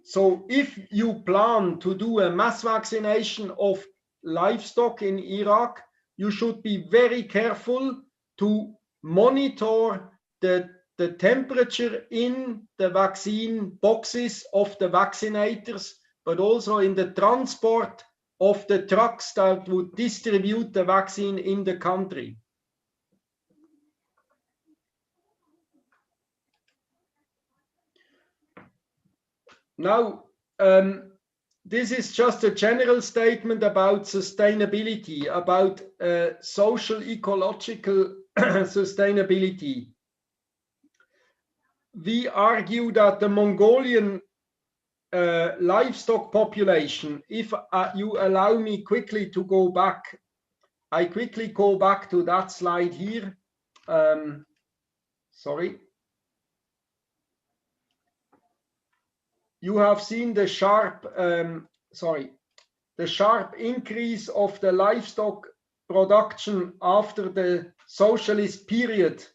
So if you plan to do a mass vaccination of livestock in Iraq, you should be very careful to monitor the temperature in the vaccine boxes of the vaccinators, but also in the transport of the trucks that would distribute the vaccine in the country. Now, this is just a general statement about sustainability, about social ecological sustainability. We argue that the Mongolian livestock population, if you allow me quickly to go back, I quickly go back to that slide here. Sorry. You have seen the sharp, the sharp increase of the livestock production after the socialist period,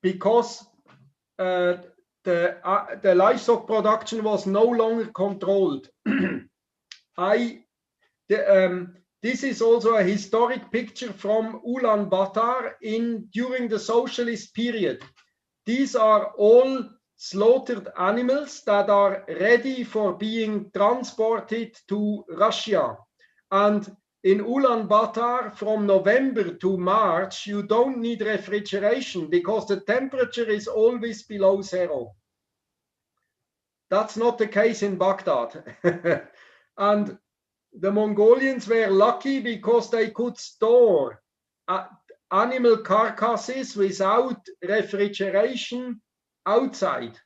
because the livestock production was no longer controlled. This is also a historic picture from Ulaanbaatar during the socialist period. These are all slaughtered animals that are ready for being transported to Russia. And in Ulaanbaatar, from November to March, you don't need refrigeration because the temperature is always below zero. That's not the case in Baghdad. And the Mongolians were lucky because they could store animal carcasses without refrigeration outside,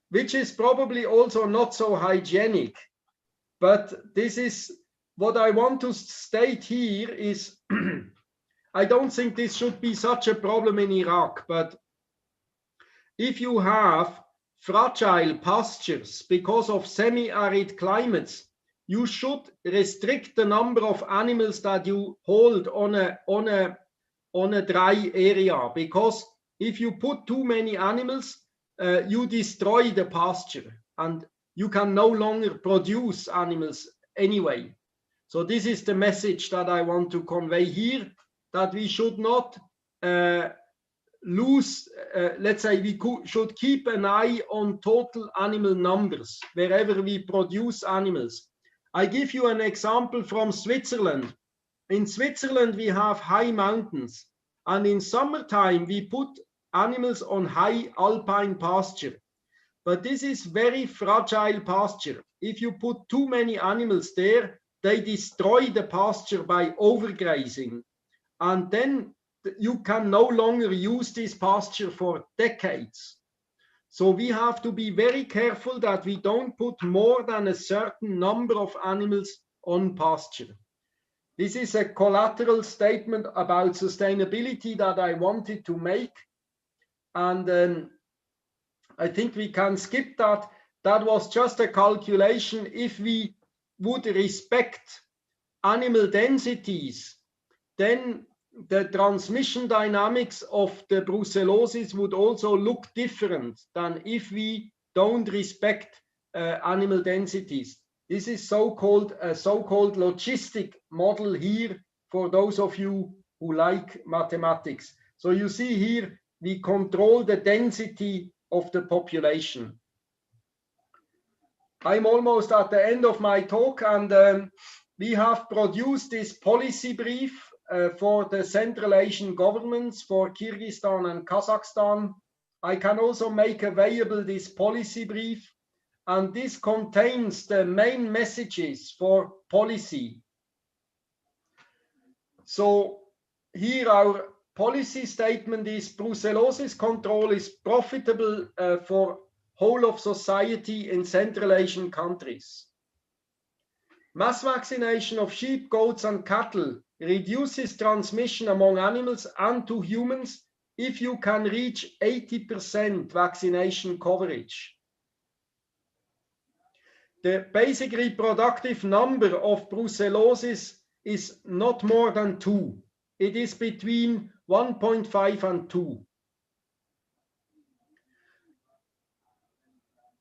which is probably also not so hygienic. But this is what I want to state here is I don't think this should be such a problem in Iraq, but if you have fragile pastures because of semi-arid climates, you should restrict the number of animals that you hold on a dry area, because if you put too many animals, you destroy the pasture and you can no longer produce animals anyway. So this is the message that I want to convey here, that we should not lose, let's say we should keep an eye on total animal numbers wherever we produce animals. I give you an example from Switzerland. In Switzerland, we have high mountains, and in summertime, we put animals on high alpine pasture. But this is very fragile pasture. If you put too many animals there, they destroy the pasture by overgrazing. And then you can no longer use this pasture for decades. So we have to be very careful that we don't put more than a certain number of animals on pasture. This is a collateral statement about sustainability that I wanted to make. And I think we can skip that. That was just a calculation. If we would respect animal densities, then the transmission dynamics of the brucellosis would also look different than if we don't respect animal densities. This is so-called a so-called logistic model here for those of you who like mathematics. So you see here, we control the density of the population. I'm almost at the end of my talk, and we have produced this policy brief for the Central Asian governments for Kyrgyzstan and Kazakhstan. I can also make available this policy brief, and this contains the main messages for policy. So here our policy statement is: brucellosis control is profitable for whole of society in Central Asian countries. Mass vaccination of sheep, goats, and cattle reduces transmission among animals and to humans if you can reach 80% vaccination coverage. The basic reproductive number of brucellosis is not more than 2. It is between 1.5 and 2.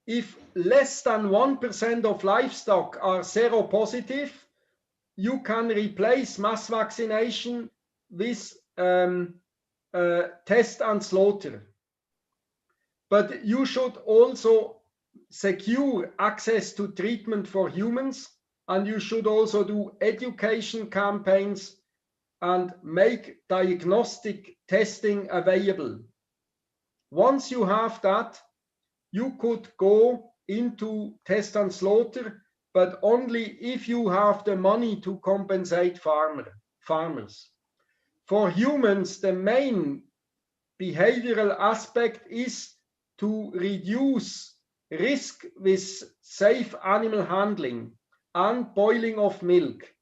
If less than 1% of livestock are seropositive, you can replace mass vaccination with test and slaughter. But you should also secure access to treatment for humans, and you should also do education campaigns and make diagnostic testing available. Once you have that, you could go into test and slaughter, but only if you have the money to compensate farmers. For humans, the main behavioral aspect is to reduce risk with safe animal handling and boiling of milk.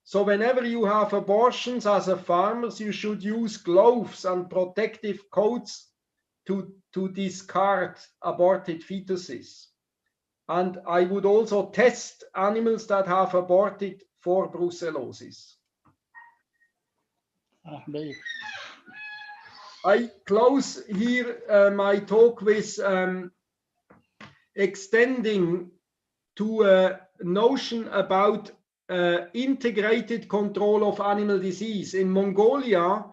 So whenever you have abortions as a farmer, you should use gloves and protective coats to discard aborted fetuses. And I would also test animals that have aborted for brucellosis. I close here my talk with extending to a notion about integrated control of animal disease. In Mongolia,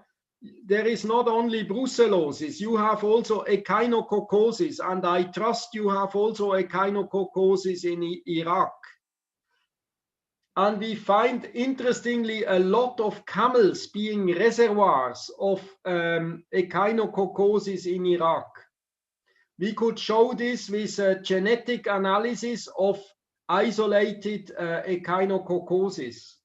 there is not only brucellosis, you have also echinococcosis, and I trust you have also echinococcosis in Iraq. And we find, interestingly, a lot of camels being reservoirs of echinococcosis in Iraq. We could show this with a genetic analysis of isolated echinococcosis.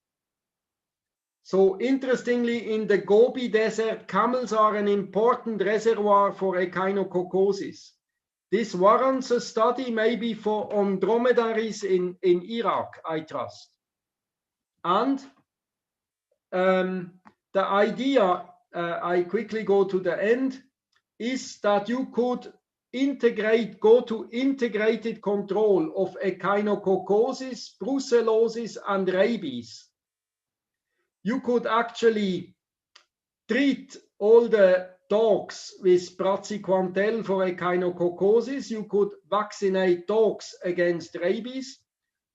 So interestingly, in the Gobi Desert, camels are an important reservoir for echinococcosis. This warrants a study maybe for on dromedaries in Iraq, I trust. And the idea, I quickly go to the end, is that you could go to integrated control of echinococcosis, brucellosis, and rabies. You could actually treat all the dogs with praziquantel for echinococcosis. You could vaccinate dogs against rabies.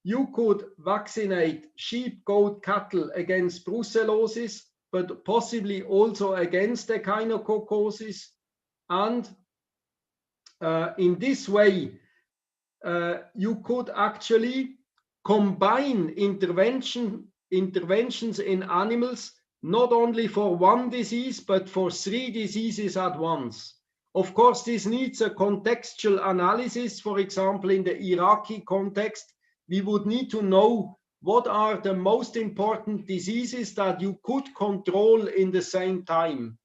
You could vaccinate sheep, goat, cattle against brucellosis, but possibly also against echinococcosis. And in this way, you could actually combine interventions in animals, not only for one disease, but for 3 diseases at once. Of course, this needs a contextual analysis. For example, in the Iraqi context, we would need to know what are the most important diseases that you could control in the same time.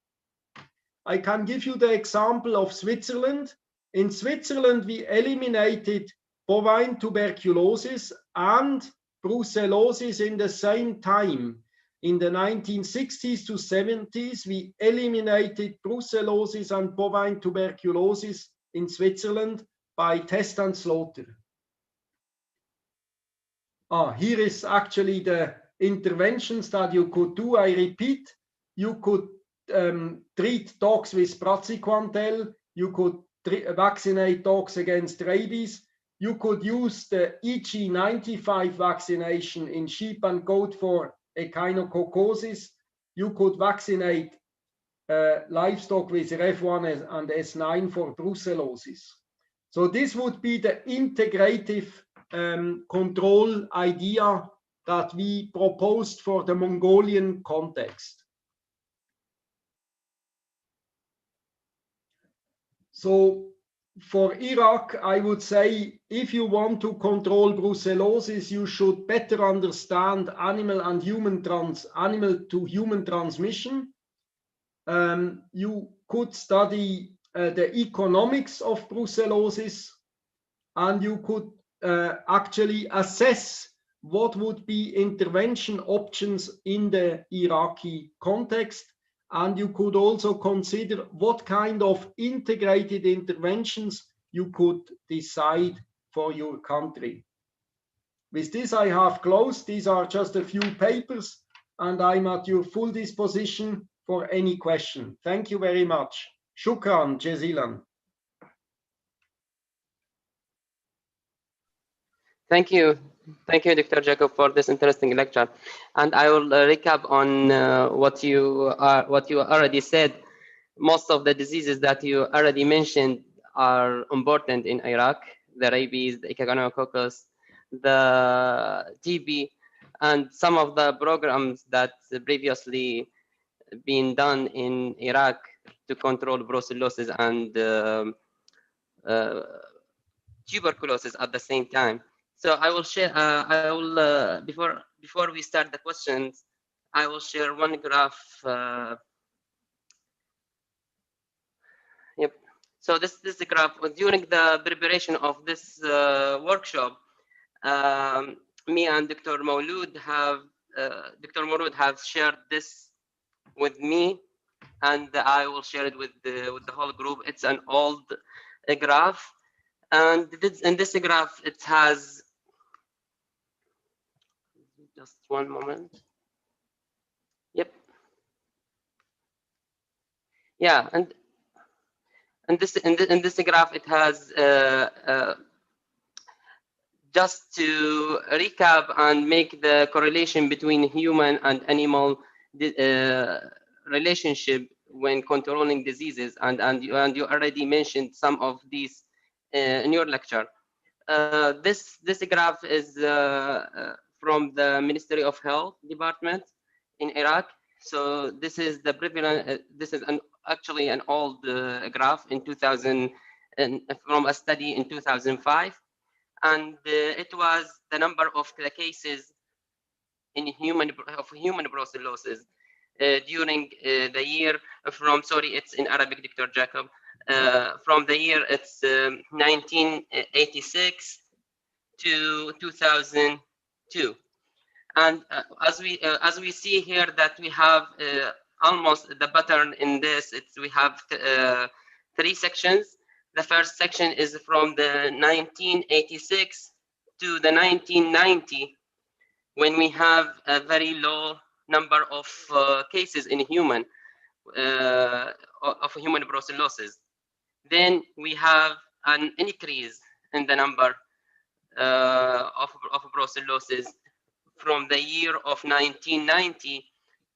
I can give you the example of Switzerland. In Switzerland, we eliminated bovine tuberculosis and brucellosis in the same time. In the 1960s to 70s, we eliminated brucellosis and bovine tuberculosis in Switzerland by test and slaughter. Here is actually the interventions that you could do. I repeat, you could treat dogs with praziquantel, you could vaccinate dogs against rabies, you could use the EG95 vaccination in sheep and goat for echinococcosis, you could vaccinate livestock with REF1 and S9 for brucellosis. So this would be the integrative control idea that we proposed for the Mongolian context. So for Iraq, I would say if you want to control brucellosis, you should better understand animal to human transmission. You could study the economics of brucellosis, and you could actually assess what would be intervention options in the Iraqi context. And you could also consider what kind of integrated interventions you could decide for your country. With this, I have closed. These are just a few papers, and I'm at your full disposition for any question. Thank you very much. Shukran, jazilan. Thank you, Dr. Jacob, for this interesting lecture. And I will recap on what you already said. Most of the diseases that you already mentioned are important in Iraq: the rabies, the echinococcus, the TB, and some of the programs that previously been done in Iraq to control brucellosis and tuberculosis at the same time. So I will share. Before we start the questions, I will share one graph. Yep. So this is the graph. During the preparation of this workshop, me and Dr. Maulud have shared this with me, and I will share it with the whole group. It's an old graph, and in this graph it has. Just one moment. Yep. Yeah, and in this graph it has just to recap and make the correlation between human and animal relationship when controlling diseases, and you already mentioned some of these in your lecture. This graph is from the Ministry of Health Department in Iraq. So this is the prevalent. This is actually an old graph in 2000, from a study in 2005, and it was the number of the cases in human brucellosis during the year from. Sorry, it's in Arabic, Dr. Jacob. From the year it's 1986 to 2002, and as we see here that we have almost the pattern in this. We have 3 sections. The first section is from the 1986 to the 1990, when we have a very low number of cases in human of human brucellosis. Then we have an increase in the number of brucellosis from the year of 1990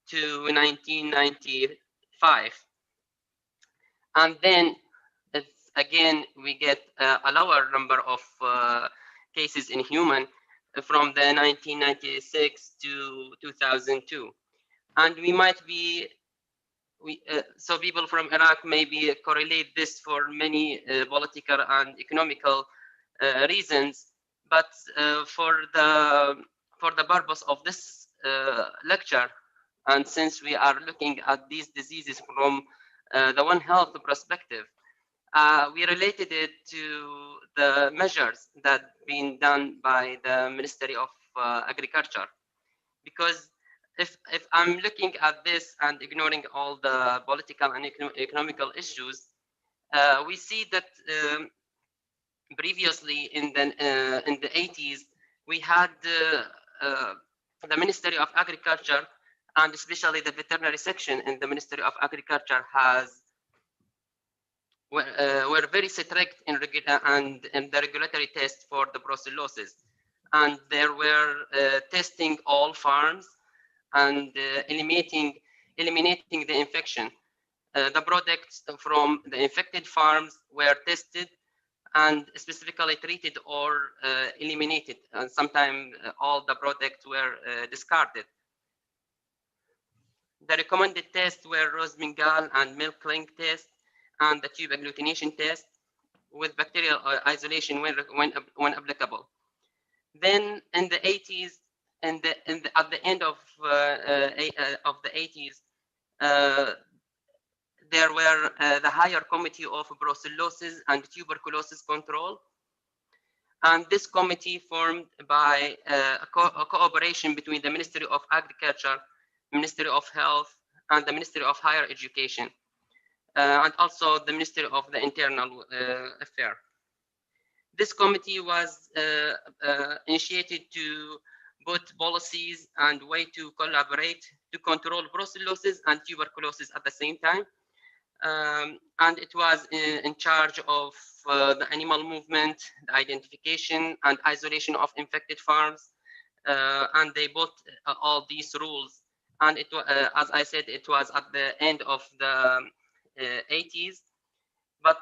to 1995. And then it's, again, we get a lower number of cases in human from the 1996 to 2002. And we might be, so people from Iraq maybe correlate this for many political and economical reasons, but for the purpose of this lecture, and since we are looking at these diseases from the One Health perspective, we related it to the measures that been done by the Ministry of Agriculture, because if I'm looking at this and ignoring all the political and economical issues, we see that previously in the 80s we had the Ministry of Agriculture, and especially the veterinary section in the Ministry of Agriculture were very strict in the regulatory test for the brucellosis, and there were testing all farms and eliminating the infection. The products from the infected farms were tested and specifically treated or eliminated, and sometimes all the products were discarded. The recommended tests were Rosenthal and milk link test and the tube agglutination test with bacterial isolation when applicable. Then in the 80s, at the end of the 80s, there were the Higher Committee of Brucellosis and Tuberculosis Control. And this committee formed by a cooperation between the Ministry of Agriculture, Ministry of Health, and the Ministry of Higher Education, and also the Ministry of the Internal Affairs. This committee was initiated to put policies and way to collaborate to control brucellosis and tuberculosis at the same time. And it was in charge of the animal movement, the identification and isolation of infected farms, and they put all these rules. And it, as I said, it was at the end of the 80s. But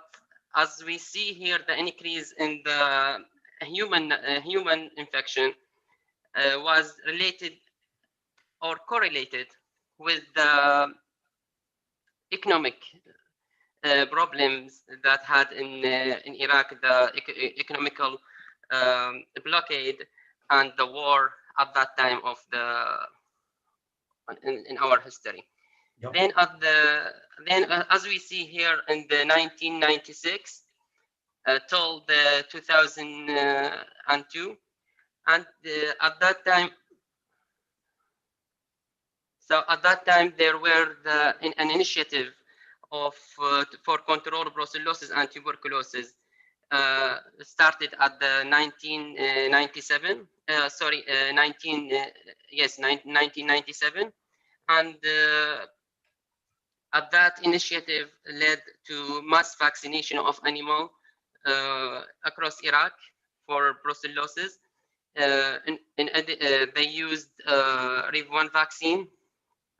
as we see here, the increase in the human infection was related or correlated with the economic problems that had in Iraq, the economical blockade and the war at that time of in our history. Yep. Then as we see here in the 1996 till the 2002, and at that time. So at that time, there were an initiative of for control of brucellosis and tuberculosis started at the 1997. 1997, and at that initiative led to mass vaccination of animals across Iraq for brucellosis. They used RIV1 vaccine.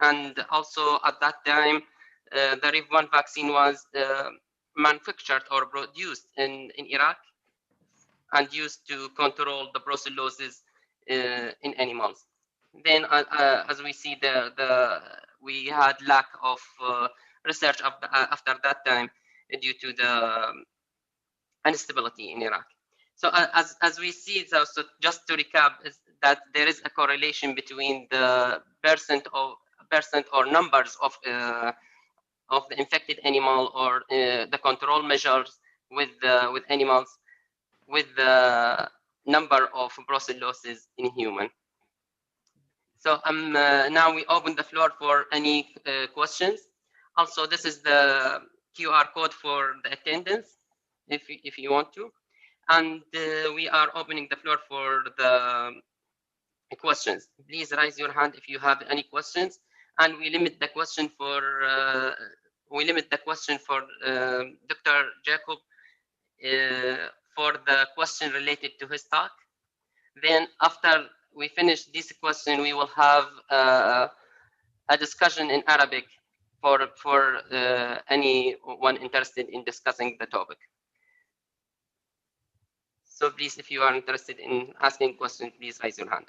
And also at that time, the RIV1 vaccine was manufactured or produced in Iraq and used to control the brucellosis in animals. Then, as we see, we had lack of research after that time due to the instability in Iraq. So as we see, so just to recap, is that there is a correlation between the percent or numbers of the infected animal or the control measures with animals with the number of brucellosis in human. So now we open the floor for any questions. Also, this is the QR code for the attendance, if you want to, and we are opening the floor for the questions. Please raise your hand if you have any questions. And we limit the question for Dr. Jacob for the question related to his talk. Then after we finish this question, we will have a discussion in Arabic for anyone interested in discussing the topic. So please, if you are interested in asking questions, please raise your hand.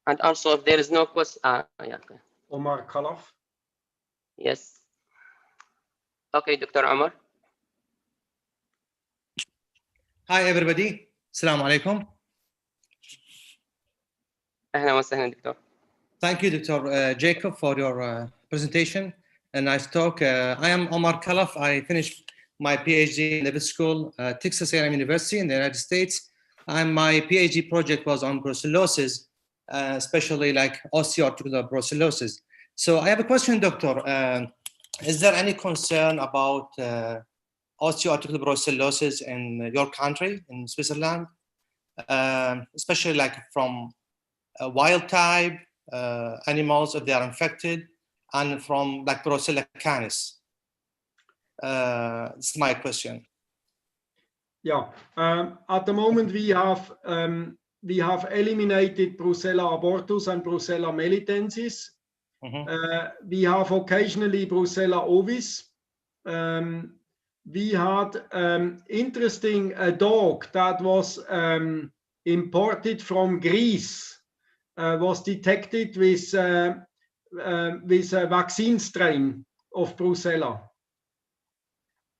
And also, if there is no question, yeah, okay. Omar Khalaf. Yes. Okay, Dr. Omar. Hi, everybody. Assalamu alaikum. أهلا وسهلا دكتور. Thank you, Dr. Jacob, for your presentation. A nice talk. I am Omar Khalaf. I finished my PhD in the school, Texas A&M University in the United States. And my PhD project was on brucellosis, especially like osteoarticular brucellosis. So I have a question, doctor. Is there any concern about osteoarticular brucellosis in your country, in Switzerland, especially like from wild type animals if they are infected, and from like Brucella canis? This is my question. Yeah, at the moment we have eliminated Brucella abortus and Brucella melitensis. We have occasionally Brucella ovis. We had interesting a dog that was imported from Greece, was detected with a vaccine strain of Brucella.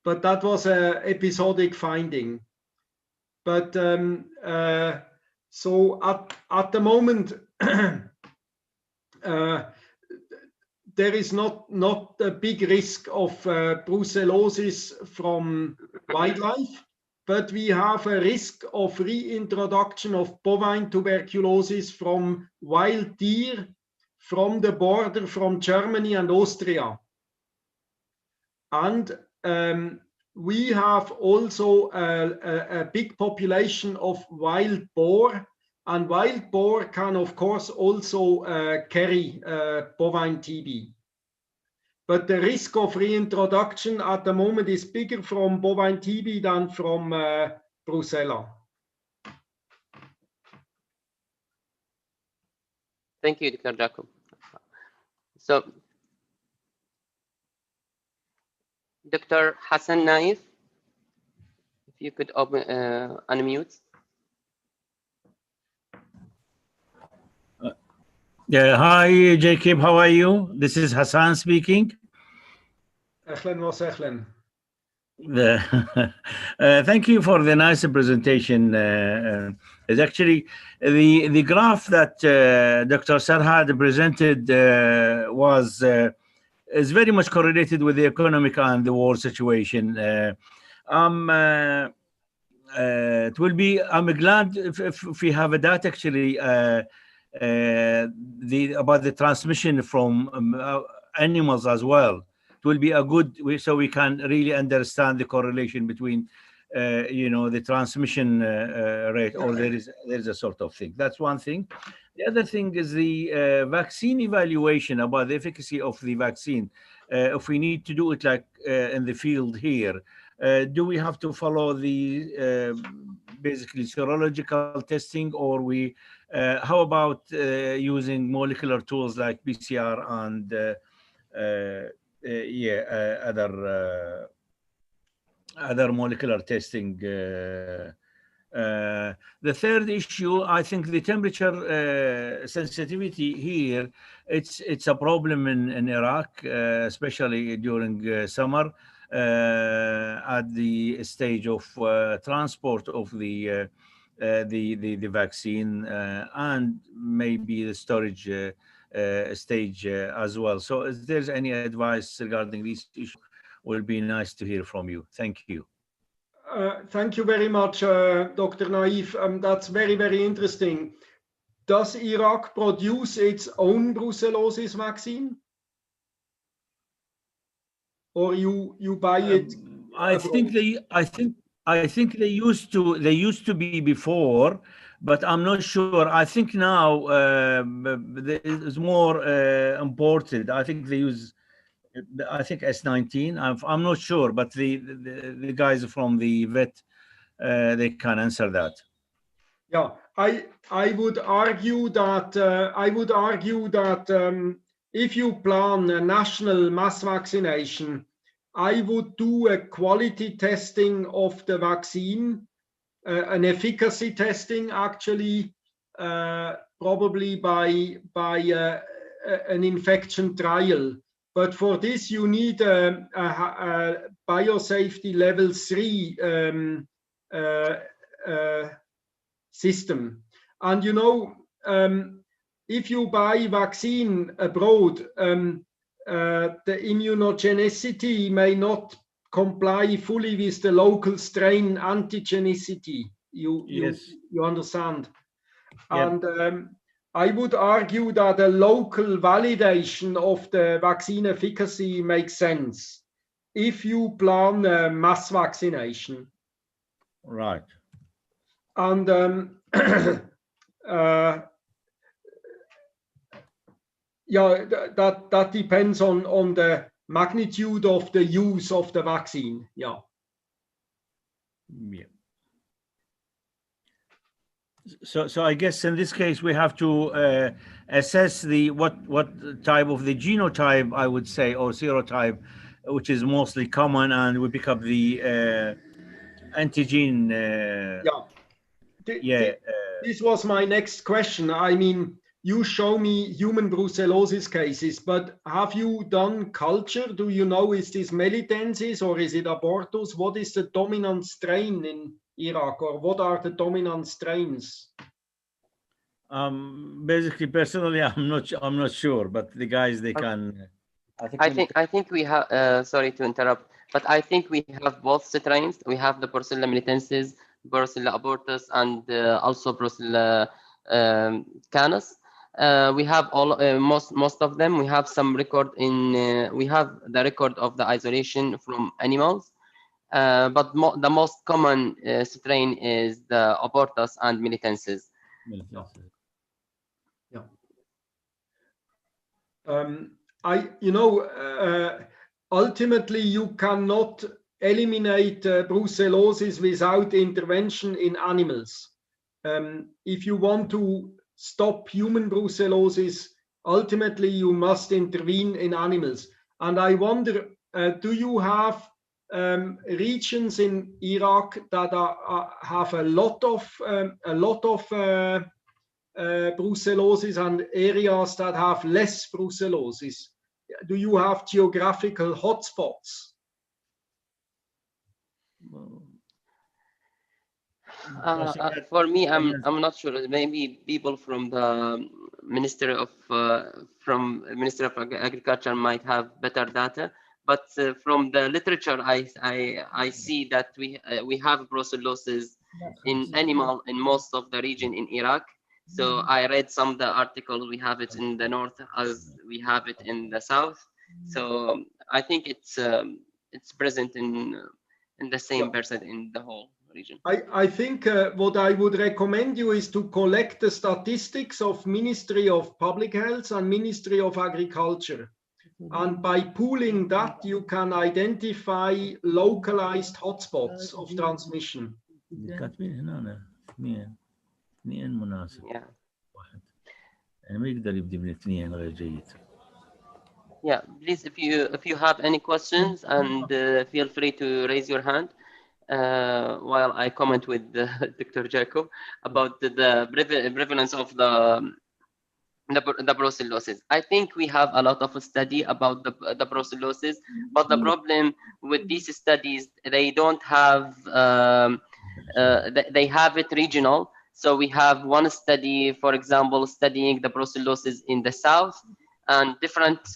But that was an episodic finding. But so at the moment, there is not a big risk of brucellosis from wildlife, but we have a risk of reintroduction of bovine tuberculosis from wild deer from the border from Germany and Austria. And we have also a big population of wild boar, and wild boar can of course also carry bovine TB. But the risk of reintroduction at the moment is bigger from bovine TB than from Brucella. Thank you, Dr. Jacob. So, Dr. Hassan Naif, if you could open, unmute. Yeah, hi, Jacob. How are you? This is Hassan speaking. Ahlan wa sahlan. Thank you for the nice presentation. It's actually the graph that Dr. Sarhad presented is very much correlated with the economic and the war situation. I'm glad if we have a data actually about the transmission from animals as well. It will be a good way so we can really understand the correlation between the transmission rate, or there is a sort of thing. That's one thing. The other thing is the vaccine evaluation, about the efficacy of the vaccine. If we need to do it like in the field here, do we have to follow the basically serological testing, or we how about using molecular tools like PCR and other molecular testing? The third issue, I think the temperature sensitivity here, it's a problem in Iraq, especially during summer, at the stage of transport of the vaccine and maybe the storage stage as well. So if there's any advice regarding these issues, will be nice to hear from you. Thank you. Thank you very much, Dr. Naif. That's very, very interesting. Does Iraq produce its own brucellosis vaccine? Or you buy it? I think I think they used to be before, but I'm not sure. I think now it's more imported. I think they use, I think S19. I'm not sure, but the guys from the vet, they can answer that. Yeah, I would argue that if you plan a national mass vaccination, I would do a quality testing of the vaccine, an efficacy testing actually, probably by an infection trial. But for this, you need a biosafety level 3 system. And you know, if you buy vaccine abroad, the immunogenicity may not comply fully with the local strain antigenicity. You understand? Yep. And I would argue that a local validation of the vaccine efficacy makes sense if you plan a mass vaccination. Right. And yeah, that depends on the magnitude of the use of the vaccine. Yeah. Yeah. So I guess in this case we have to assess the what type of the genotype, I would say, or serotype, which is mostly common, and we pick up the antigen. Yeah. This was my next question. I mean, you show me human brucellosis cases, but have you done culture? Do you know, is this melitensis or is it abortus? What is the dominant strain in Iraq, or what are the dominant strains? Basically, personally, I'm not sure, but the guys, they can. I think we have. Sorry to interrupt, but I think we have both strains. We have the Brucella melitensis, Brucella abortus, and also Brucella canis. We have all most of them. We have some record in. We have the record of the isolation from animals, but the most common strain is the abortus and melitensis. Yeah. Ultimately, you cannot eliminate brucellosis without intervention in animals. If you want to stop human brucellosis, ultimately you must intervene in animals. And I wonder, do you have regions in Iraq that have a lot of brucellosis and areas that have less brucellosis? Do you have geographical hotspots? For me, I'm not sure. Maybe people from the Ministry of Agriculture might have better data. But from the literature, I see that we have brucellosis in animal in most of the region in Iraq. So I read some of the articles. We have it in the north as we have it in the south. So I think it's present in the same percent in the whole region. I think what I would recommend you is to collect the statistics of Ministry of Public Health and Ministry of Agriculture. And by pooling that, you can identify localized hotspots of transmission. Yeah. Yeah, please, if you have any questions, and feel free to raise your hand while I comment with Dr. Jacob about the prevalence of the brucellosis. I think we have a lot of study about the brucellosis, but the problem with these studies, they don't have they have it regional. So we have one study, for example, studying the brucellosis in the south, and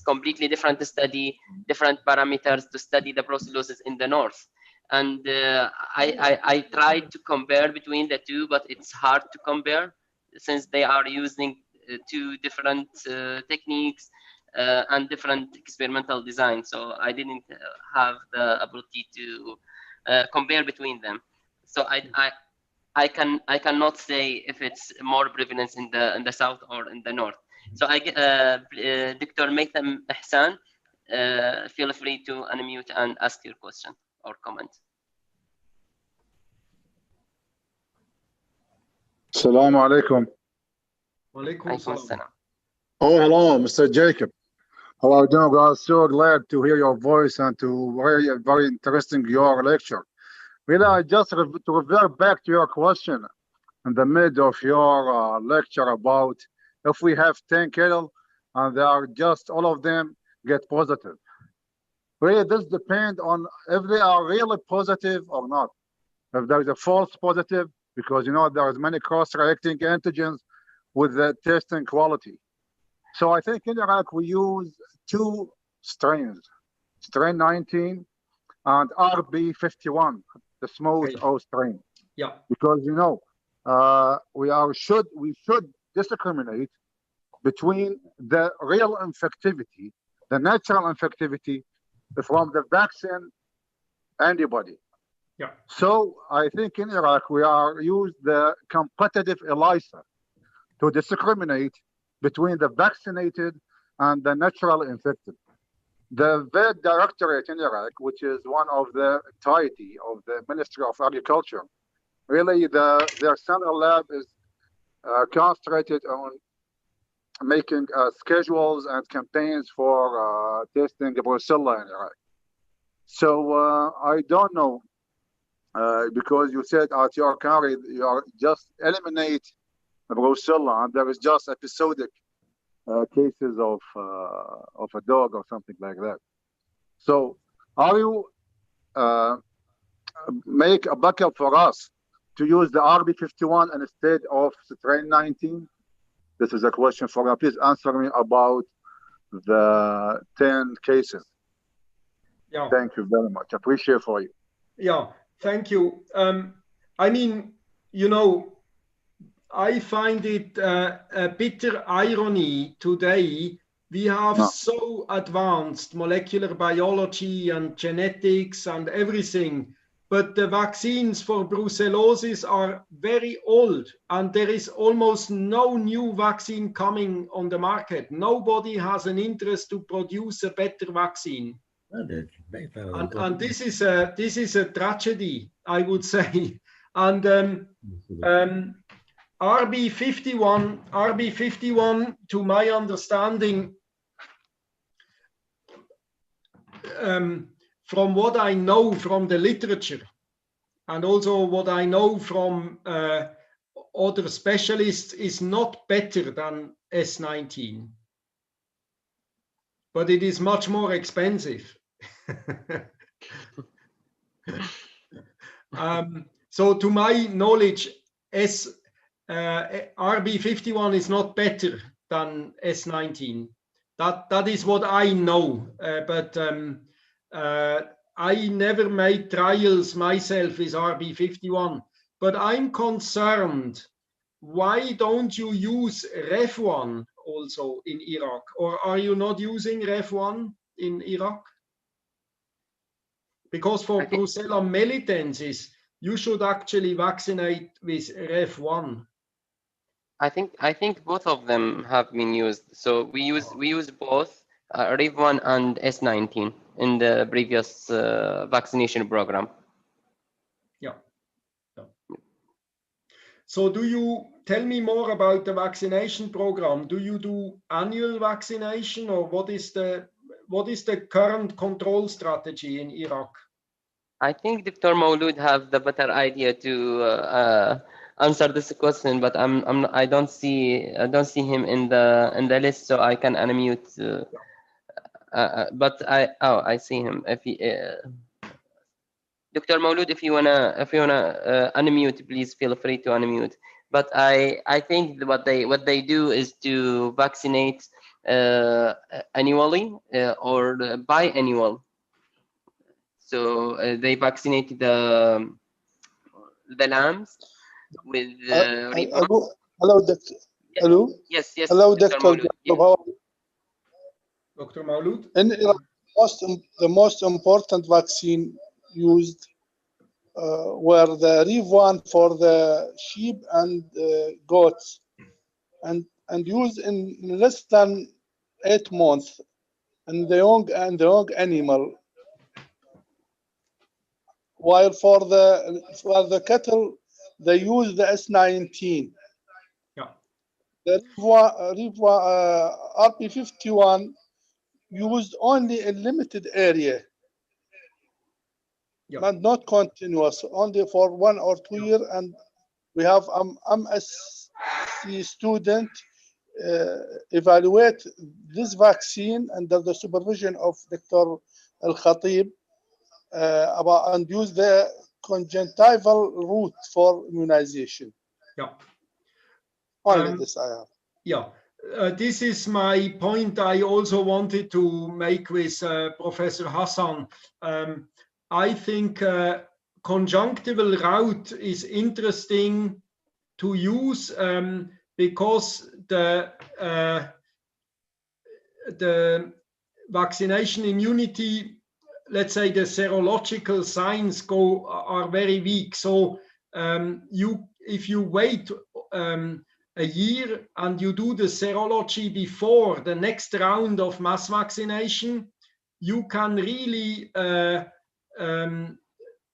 completely different study, different parameters to study the brucellosis in the north. And I tried to compare between the two, but it's hard to compare since they are using two different techniques and different experimental design. So I didn't have the ability to compare between them. So I cannot say if it's more prevalence in the south or in the north. So Dr. Maytham Ihsan, feel free to unmute and ask your question or comment. Assalamu alaikum. Walaikum salam. Oh, hello, Mr. Jacob. How are you doing? I'm so glad to hear your voice and to very interesting your lecture. Really, I just to revert back to your question in the mid of your lecture about if we have 10 cattle and they are just all of them get positive. Really, this depends on if they are really positive or not. If there is a false positive, because you know there is many cross-reacting antigens with the testing quality. So I think in Iraq we use two strains, strain 19 and RB51, the smooth O strain. Yeah. Because you know we should discriminate between the real infectivity, the natural infectivity from the vaccine antibody. Yeah. So I think in Iraq we use the competitive ELISA to discriminate between the vaccinated and the natural infected. The vet directorate in Iraq, which is one of the entity of the Ministry of Agriculture, really their central lab is concentrated on making schedules and campaigns for testing the Brucella in Iraq. So I don't know, because you said at your country you are just eliminate Brucella and there is just episodic cases of a dog or something like that. So are you make a backup for us to use the RB51 instead of strain 19? This is a question for you. Please answer me about the 10 cases. Yeah. Thank you very much. Appreciate for you. Yeah, thank you. I mean, you know, I find it a bitter irony today. We have so advanced molecular biology and genetics and everything, but the vaccines for brucellosis are very old and there is almost no new vaccine coming on the market. Nobody has an interest to produce a better vaccine. And this is a tragedy, I would say. And RB51, to my understanding, from what I know from the literature, and also what I know from other specialists, is not better than S19. But it is much more expensive. So to my knowledge, RB51 is not better than S19. That is what I know, but I never made trials myself with RB51. But I'm concerned, why don't you use Ref1 also in Iraq? Or are you not using Ref1 in Iraq? Because for Brucella melitensis, you should actually vaccinate with Ref1. I think both of them have been used. So we use both Ref1 and S19 in the previous vaccination program. Yeah. So do you tell me more about the vaccination program? Do you do annual vaccination, or what is the current control strategy in Iraq? I think Dr. Maulud have the better idea to answer this question, but I don't see him in the list, so I can unmute. But I see him. If he, Dr. Maulud, if you wanna unmute, please feel free to unmute. But I think what they do is to vaccinate annually or biannual. So they vaccinate the lambs with hello, Dr. Hello. Yes. Hello, Dr. Maulud. Yes. Dr. Maulud. In Iraq, the most important vaccine used were the Rev1 for the sheep and goats, and used in less than 8 months, and the young animal. While for the cattle, they use the S19. Yeah. The RP51 used only in limited area, Yeah. but not continuous, only for 1 or 2 years. And we have MSc student evaluate this vaccine under the supervision of Dr. Al-Khatib about and use the conjunctival route for immunization. Yeah. Only this I have. Yeah. This is my point I also wanted to make with Professor Hassan. I think conjunctival route is interesting to use because the vaccination immunity, let's say the serological signs are very weak. So if you wait a year and you do the serology before the next round of mass vaccination, you can really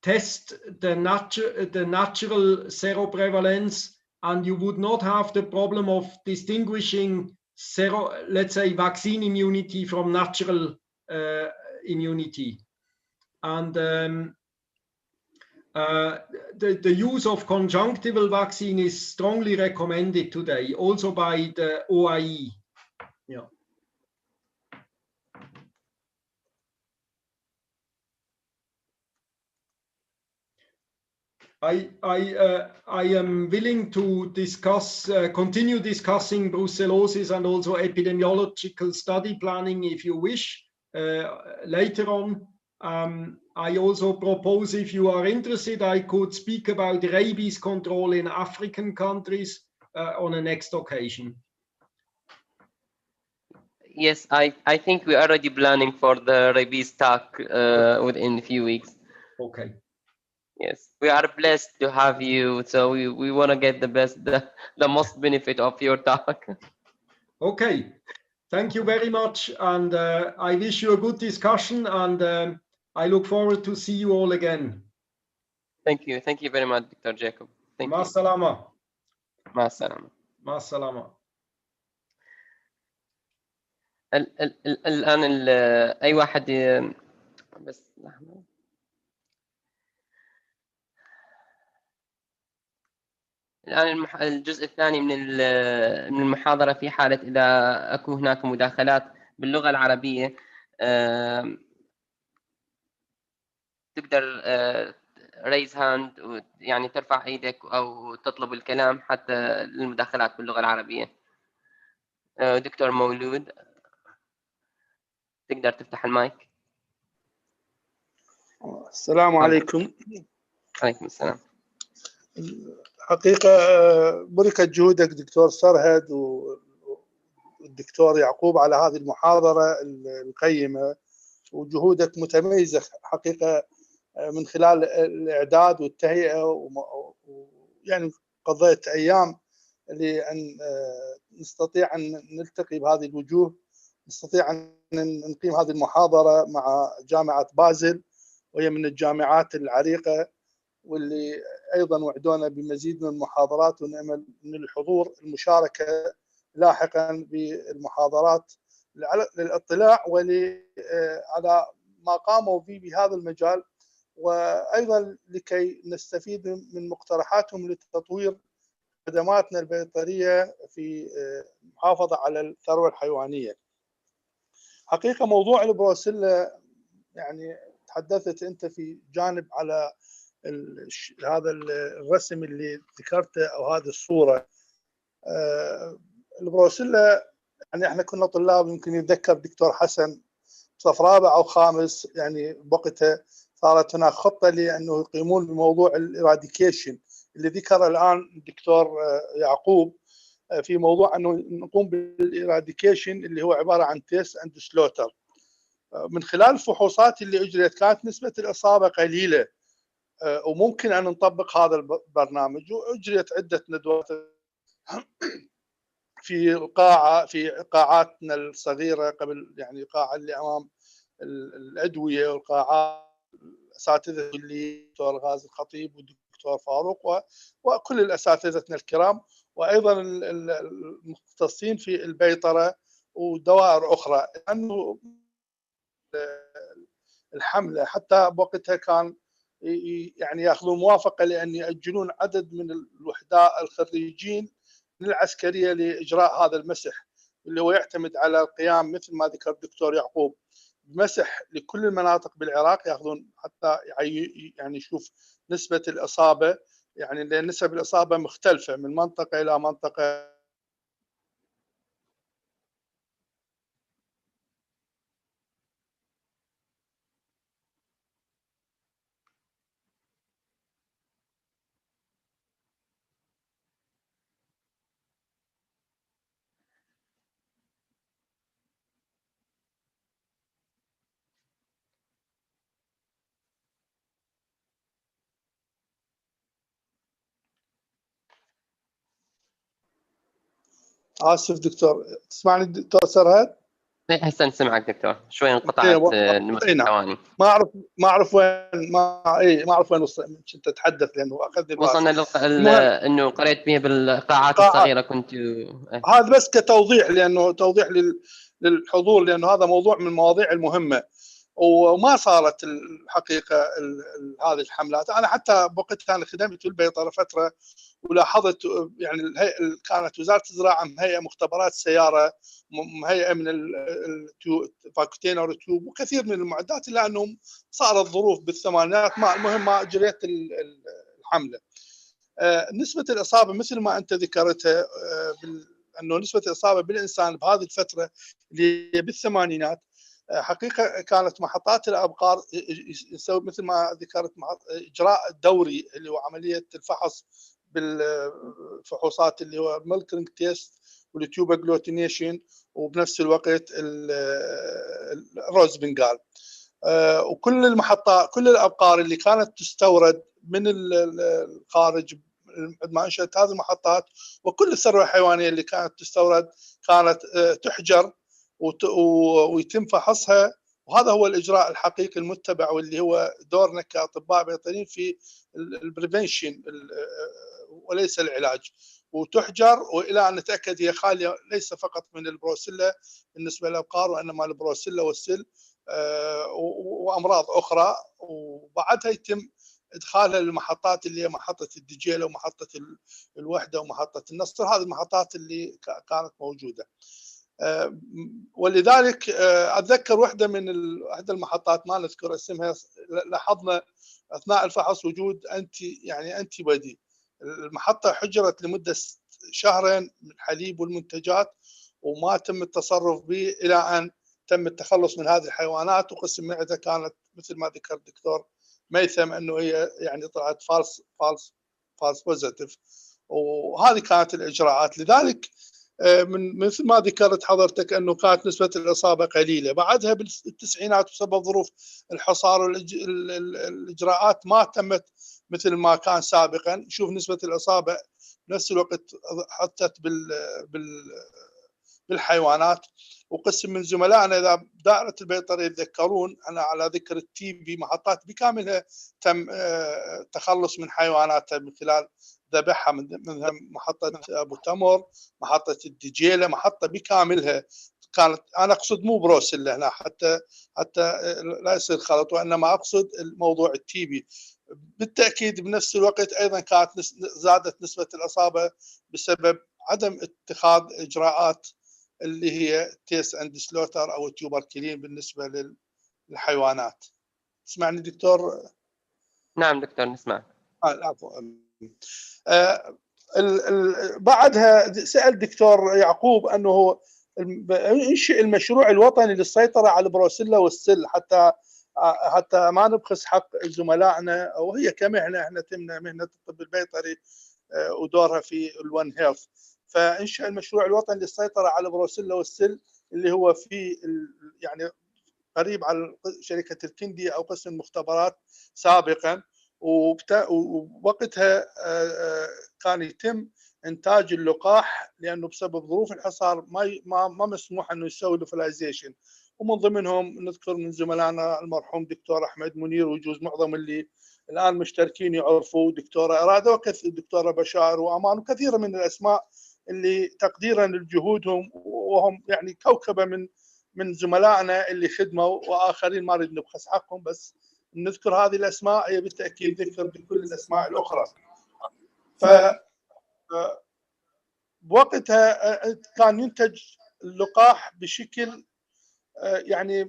test the natural seroprevalence, and you would not have the problem of distinguishing let's say vaccine immunity from natural immunity. And the use of conjunctival vaccine is strongly recommended today, also by the OIE. Yeah. I am willing to discuss, continue discussing brucellosis and also epidemiological study planning if you wish later on. I also propose, if you are interested, I could speak about rabies control in African countries on a next occasion. Yes, I think we're already planning for the rabies talk within a few weeks. Okay. Yes, we are blessed to have you, so we want to get the most benefit of your talk. Okay, thank you very much, and I wish you a good discussion, and I look forward to see you all again. Thank you very much, Dr. Jacob. Thank you. Ma salama. مع السلامة. Ma salama. الآن أي واحد بس لحظة. الآن الجزء الثاني من المحاضرة، في حالة إذا أكو هناك مداخلات باللغة العربية تقدر raise hand، يعني ترفع ايدك او تطلب الكلام حتى المداخلات باللغة العربية. دكتور مولود، تقدر تفتح المايك؟ السلام عليكم. عليكم السلام. حقيقة بركة جهودك دكتور سرهد والدكتور يعقوب على هذه المحاضرة القيمة، وجهودك متميزة حقيقة من خلال الإعداد والتهيئة، ويعني قضيت أيام لأن نستطيع أن نلتقي بهذه الوجوه، نستطيع أن نقيم هذه المحاضرة مع جامعة بازل، وهي من الجامعات العريقة، واللي أيضا وعدونا بمزيد من المحاضرات، ونأمل من الحضور المشاركة لاحقا بالمحاضرات للاطلاع على ما قاموا به بهذا المجال، وأيضا لكي نستفيد من مقترحاتهم لتطوير خدماتنا البيطرية في المحافظة على الثروة الحيوانية. حقيقة موضوع البروسيلا، يعني تحدثت أنت في جانب على هذا الرسم اللي ذكرته أو هذه الصورة. البروسيلا يعني احنا كنا طلاب، يمكن يتذكر دكتور حسن صف رابع أو خامس، يعني بوقتها صارت هناك خطة لأنه يقيمون بموضوع الإراديكيشن اللي ذكر الآن الدكتور يعقوب، في موضوع أنه نقوم بالإراديكيشن اللي هو عبارة عن تيست أند سلوتر. من خلال الفحوصات اللي أجريت كانت نسبة الإصابة قليلة، وممكن ان نطبق هذا البرنامج. واجريت عده ندوات في القاعه، في قاعاتنا الصغيره قبل، يعني القاعه اللي امام الادويه، والقاعات الاساتذه اللي الدكتور غازي الخطيب والدكتور فاروق وكل الاساتذتنا الكرام، وايضا المختصين في البيطره ودوائر اخرى. لانه الحمله حتى بوقتها كان يعني ياخذون موافقه لان ياجلون عدد من الوحدات الخريجين من العسكريه لاجراء هذا المسح، اللي هو يعتمد على القيام مثل ما ذكر الدكتور يعقوب بمسح لكل المناطق بالعراق، ياخذون حتى يعني يشوف نسبه الاصابه، يعني لان نسب الاصابه مختلفه من منطقه الى منطقه. اسف دكتور، تسمعني دكتور سرهد؟ هسه نسمعك دكتور، شوي انقطعت لمدة ثواني. ما اعرف وين، ما اعرف وين كنت اتحدث لانه اخذني وصلنا انه قريت به بالقاعات الصغيره كنت. هذا بس كتوضيح، لانه توضيح للحضور، لانه هذا موضوع من المواضيع المهمه وما صارت الحقيقه هذه الحملات. انا حتى بوقتها انا خدمت في البيطره فتره، ولاحظت يعني كانت وزاره الزراعه مهيئه مختبرات سياره، مهيئه من الفاكتينر تيوب وكثير من المعدات، الا انهم صارت ظروف بالثمانينات ما المهم ما اجريت الحمله. نسبه الاصابه مثل ما انت ذكرتها، انه نسبه الاصابه بالانسان بهذه الفتره اللي بالثمانينات حقيقه كانت محطات الابقار يسوي مثل ما ذكرت اجراء الدوري اللي هو عمليه الفحص بالفحوصات اللي هو الميلكرينج تيست والتيوب اجلوتينيشن، وبنفس الوقت الروز بنغال. وكل المحطات، كل الابقار اللي كانت تستورد من الخارج ما انشأت هذه المحطات، وكل الثروه الحيوانيه اللي كانت تستورد كانت تحجر ويتم فحصها. وهذا هو الاجراء الحقيقي المتبع، واللي هو دورنا كاطباء بيطريين في البريفنشن وليس العلاج. وتحجر والى ان نتاكد هي خاليه ليس فقط من البروسيلا بالنسبه للابقار، وانما البروسيلا والسل وامراض اخرى، وبعدها يتم ادخالها للمحطات اللي هي محطه الدجيله ومحطه الوحده ومحطه النصر. هذه المحطات اللي كانت موجوده. ولذلك اتذكر واحده من احدى المحطات ما نذكر اسمها، لاحظنا اثناء الفحص وجود انتي بودي. المحطه حجرت لمده شهرين من الحليب والمنتجات، وما تم التصرف به الى ان تم التخلص من هذه الحيوانات، وقسم معدتها كانت مثل ما ذكر الدكتور ميثم انه هي يعني طلعت فالس بوزيتيف، وهذه كانت الاجراءات. لذلك من مثل ما ذكرت حضرتك انه كانت نسبه الاصابه قليله. بعدها بالتسعينات بسبب ظروف الحصار والاجراءات ما تمت مثل ما كان سابقا. نشوف نسبه الاصابه بنفس الوقت حطت بالحيوانات. وقسم من زملائنا اذا دائره البيطره يتذكرون، انا على ذكر التي بي محطات بكاملها تم تخلص من حيواناتها من خلال ذبحها، منها محطه ابو تمر، محطه الدجيله، محطه بكاملها كانت. انا اقصد مو بروسيلا هنا حتى لا يصير خلط، وانما اقصد الموضوع التي بي. بالتاكيد بنفس الوقت ايضا كانت زادت نسبه الاصابه بسبب عدم اتخاذ اجراءات اللي هي تيست اند سلوتر او التيوبركلين بالنسبه للحيوانات. تسمعني دكتور؟ نعم دكتور نسمع. العفو. بعدها سأل دكتور يعقوب أنه ينشئ المشروع الوطني للسيطرة على البروسيلا والسل، حتى ما نبخس حق زملائنا، وهي كمهنة احنا تمنا مهنة الطب البيطري ودورها في الون هيلث. فانشأ المشروع الوطني للسيطرة على البروسيلا والسل اللي هو في يعني قريب على شركة الكندي أو قسم المختبرات سابقا، ووقتها كان يتم انتاج اللقاح، لانه بسبب ظروف الحصار ما مسموح انه يسوي لوفلايزيشن. ومن ضمنهم نذكر من زملائنا المرحوم دكتور احمد منير، ويجوز معظم اللي الان مشتركين يعرفوا، دكتوره اراده دكتوره بشار وامان، وكثير من الاسماء اللي تقديرا لجهودهم، وهم يعني كوكبه من زملائنا اللي خدموا، واخرين ما نريد نبخس حقهم، بس نذكر هذه الاسماء هي بالتاكيد ذكر بكل الاسماء الاخرى. ف بوقتها كان ينتج اللقاح بشكل يعني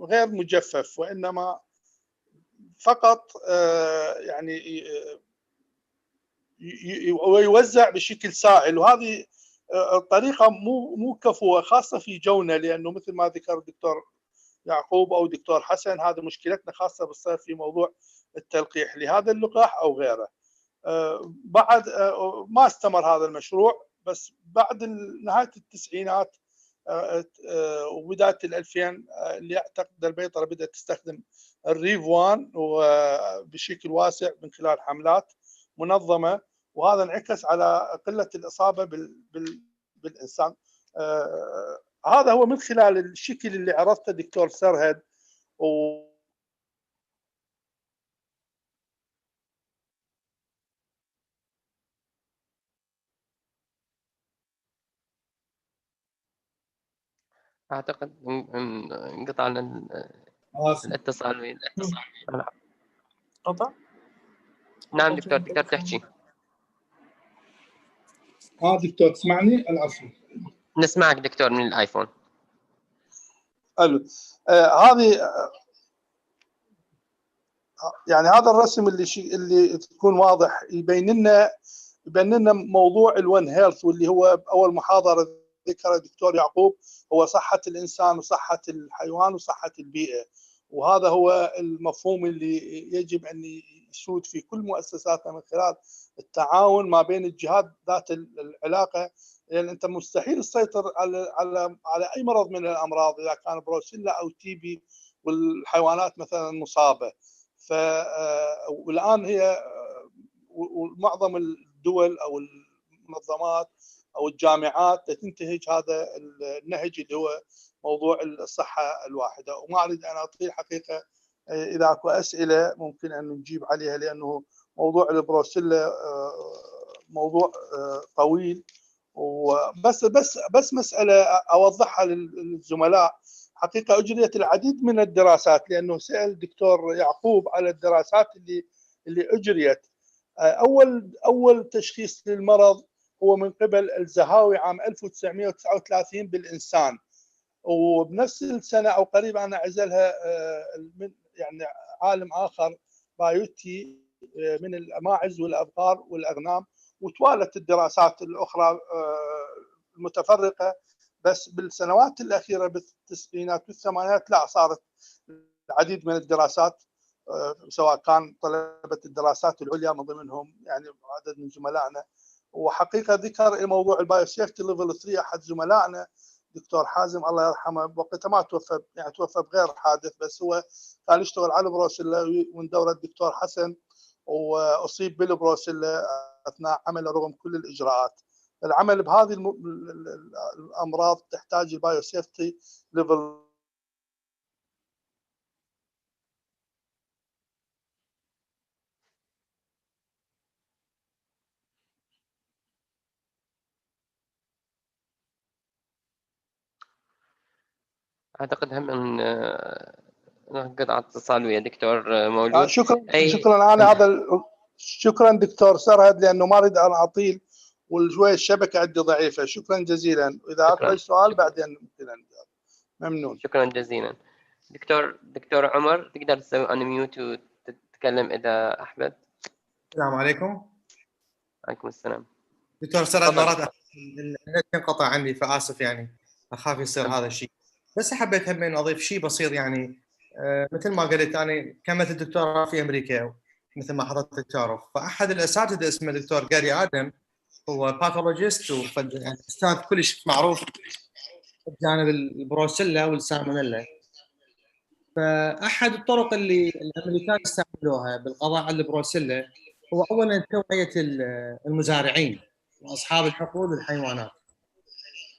غير مجفف، وانما فقط يعني ويوزع بشكل سائل، وهذه الطريقه مو كفوه، خاصه في جونا، لانه مثل ما ذكر الدكتور يعقوب او دكتور حسن، هذه مشكلتنا خاصه بالصيف في موضوع التلقيح لهذا اللقاح او غيره. بعد ما استمر هذا المشروع، بس بعد نهايه التسعينات وبدايه ال2000 اللي اعتقد البيطره بدات تستخدم الريف-1 بشكل واسع من خلال حملات منظمه، وهذا انعكس على قله الاصابه بالانسان. هذا هو من خلال الشكل اللي عرضته دكتور سرهد. اعتقد انقطع الاتصال. قطع؟ نعم دكتور تحكي. دكتور تسمعني؟ العفو. نسمعك دكتور من الايفون. حلو. هذه يعني هذا الرسم اللي تكون واضح يبين لنا موضوع الون هيلث، واللي هو اول محاضره ذكرها الدكتور يعقوب، هو صحه الانسان وصحه الحيوان وصحه البيئه، وهذا هو المفهوم اللي يجب ان يسود في كل مؤسساتنا من خلال التعاون ما بين الجهات ذات العلاقه، لان يعني انت مستحيل تسيطر على اي مرض من الامراض اذا كان بروسيلا او تي بي والحيوانات مثلا مصابه. والان هي ومعظم الدول او المنظمات او الجامعات تنتهج هذا النهج اللي هو موضوع الصحه الواحده. وما اريد ان اطيل حقيقه، اذا اكو اسئله ممكن ان نجيب عليها، لانه موضوع البروسيلا موضوع طويل. وبس مساله اوضحها للزملاء. حقيقه اجريت العديد من الدراسات، لانه سال الدكتور يعقوب على الدراسات اللي اجريت. اول تشخيص للمرض هو من قبل الزهاوي عام 1939 بالانسان، وبنفس السنه او قريب انا عزلها يعني عالم اخر بايوتي من الماعز والابقار والاغنام، وتوالت الدراسات الاخرى المتفرقه. بس بالسنوات الاخيره بالتسعينات والثمانينات لا، صارت العديد من الدراسات، سواء كان طلبه الدراسات العليا من ضمنهم يعني عدد من زملائنا. وحقيقه ذكر موضوع البايوسيفتي ليفل 3 احد زملائنا دكتور حازم الله يرحمه، وقتها ما توفى، يعني توفى بغير حادث، بس هو كان يشتغل على البروسيلا من دوره الدكتور حسن، واصيب بالبروسيلا اثناء عمله رغم كل الاجراءات. العمل بهذه الامراض تحتاج البايوسيفتي ليفل. اعتقد هم من قطع اتصال ويا دكتور مولود. شكرا انا هذا شكرا دكتور سرهد، لانه ما اريد ان اطيل وشوي الشبكه عندي ضعيفه. شكرا جزيلا. واذا اكو اي سؤال بعدين ممكن نجاوب. ممنون. شكرا جزيلا. دكتور عمر، تقدر تسوي انميوت وتتكلم اذا احببت. السلام عليكم. عليكم السلام. دكتور سرهد، مرات النت ينقطع عندي فاسف، يعني اخاف يصير هذا الشيء. بس حبيت هم اضيف شيء بسيط، يعني مثل ما قلت انا كملت الدكتوراه في امريكا مثل ما حضرتك تعرف، فاحد الاساتذه اسمه دكتور جاري ادم، هو باثولوجيست يعني استاذ كلش معروف بجانب البروسيلا والسالمونيلا. فاحد الطرق اللي الامريكان استعملوها بالقضاء على البروسيلا هو اولا توعيه المزارعين واصحاب الحقول والحيوانات،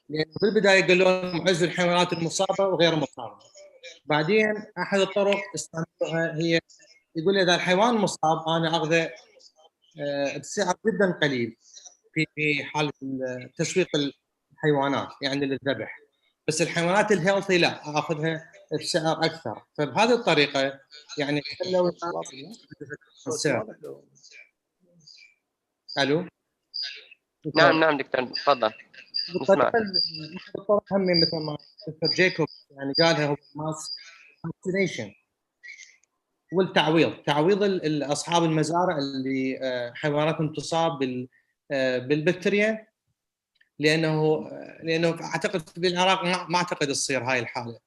لان بالبدايه قالوا لهم عزوا الحيوانات المصابه وغير المصابه. بعدين احد الطرق استعملوها هي يقول لي اذا الحيوان مصاب انا اخذه بسعر جدا قليل في حاله تسويق الحيوانات يعني للذبح، بس الحيوانات الهيلثي لا اخذها بسعر اكثر. فبهذه الطريقه يعني خلوا السعر. الو نعم دكتور تفضل نسمع. بالطريقه هم مثل ما دكتور جيكوب يعني قالها هو ماس فاكسينيشن والتعويض، تعويض اصحاب المزارع اللي حيواناتهم تصاب بالبكتيريا، لانه اعتقد في العراق ما اعتقد تصير هاي الحاله.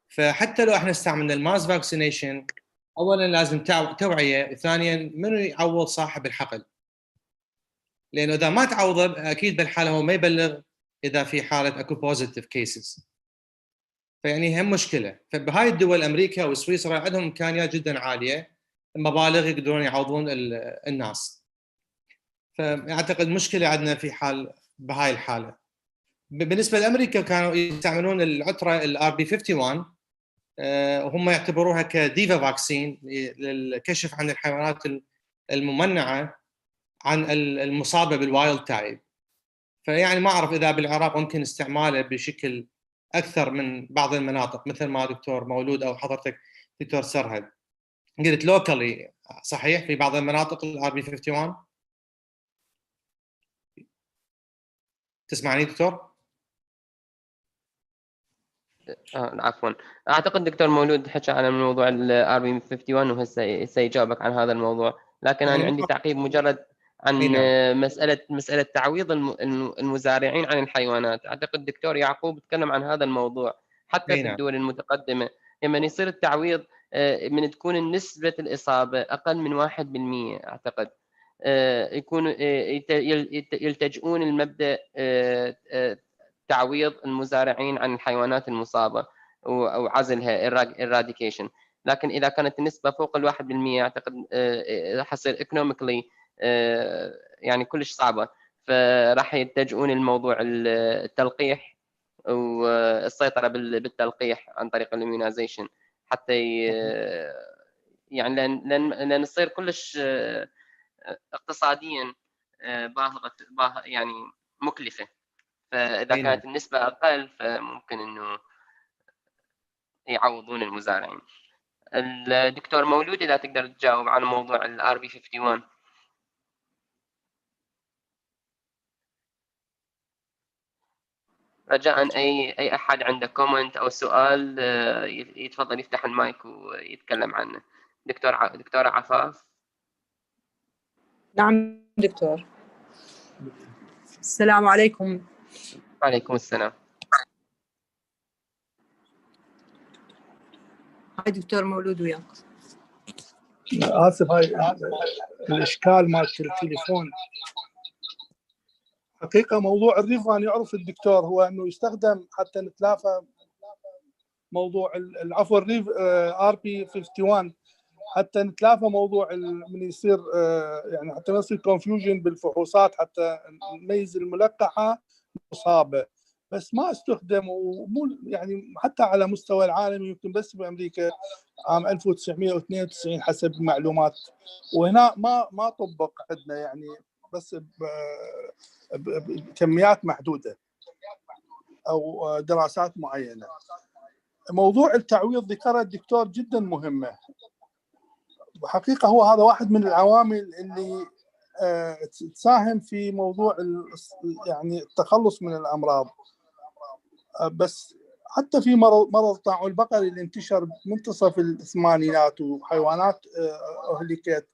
فحتى لو احنا استعملنا الماس فاكسينيشن اولا لازم توعيه، ثانيا منو يعوض صاحب الحقل، لانه اذا ما تعوضه اكيد بالحاله هو ما يبلغ اذا في حاله اكو بوزيتيف كيسز، فيعني هم مشكله. فبهاي الدول امريكا وسويسرا عندهم امكانيات جدا عاليه، مبالغ يقدرون يعوضون الناس. فاعتقد مشكله عندنا في حال بهاي الحاله. بالنسبه لامريكا كانوا يستعملون العتره الار بي 51 هم يعتبروها كديفا فاكسين للكشف عن الحيوانات الممنعه عن المصابه بالوايلد تايب. فيعني ما اعرف اذا بالعراق ممكن استعماله بشكل اكثر من بعض المناطق مثل ما دكتور مولود او حضرتك دكتور سرهد قلت لوكالي، صحيح في بعض المناطق الار بي 51. تسمعني دكتور؟ عفوا، اعتقد دكتور مولود حكى عن موضوع الار بي 51 وهسه سيجاوبك عن هذا الموضوع، لكن انا عندي تعقيب مجرد عن مساله تعويض المزارعين عن الحيوانات. اعتقد دكتور يعقوب تكلم عن هذا الموضوع حتى في الدول المتقدمه لما يصير التعويض من تكون نسبه الاصابه اقل من 1% اعتقد يكون يلتجؤون المبدا تعويض المزارعين عن الحيوانات المصابه او عزلها eradication. لكن اذا كانت النسبه فوق ال 1% اعتقد راح يصير economically يعني كلش صعبه، فراح يتجهون الموضوع التلقيح والسيطره بالتلقيح عن طريق الاميونايزيشن حتى يعني لان تصير كلش اقتصاديا باهظه يعني مكلفه. فاذا كانت النسبه اقل فممكن انه يعوضون المزارعين. الدكتور مولود اذا تقدر تجاوب عن موضوع الار بي 51. رجاء اي احد عنده كومنت او سؤال يتفضل يفتح المايك ويتكلم عنه. دكتورة عفاف. نعم دكتور. السلام عليكم. وعليكم السلام. هاي دكتور مولود وياك. اسف، هاي الاشكال مال التليفون. حقيقه موضوع الريفان يعرف الدكتور هو انه يستخدم حتى نتلافى موضوع العفو الريف ار بي 51 حتى نتلافى موضوع من يصير يعني حتى ما يصير كونفيوجن بالفحوصات حتى نميز الملقحه مصابه، بس ما استخدم ومو يعني حتى على مستوى العالم يمكن بس بامريكا عام 1992 حسب المعلومات، وهنا ما طبق عندنا يعني بس بكميات محدوده او دراسات معينه. موضوع التعويض ذكرها الدكتور جدا مهمه، وحقيقه هو هذا واحد من العوامل اللي تساهم في موضوع يعني التخلص من الامراض. بس حتى في مرض الطاعون البقري اللي انتشر منتصف الثمانينات وحيوانات اهلكت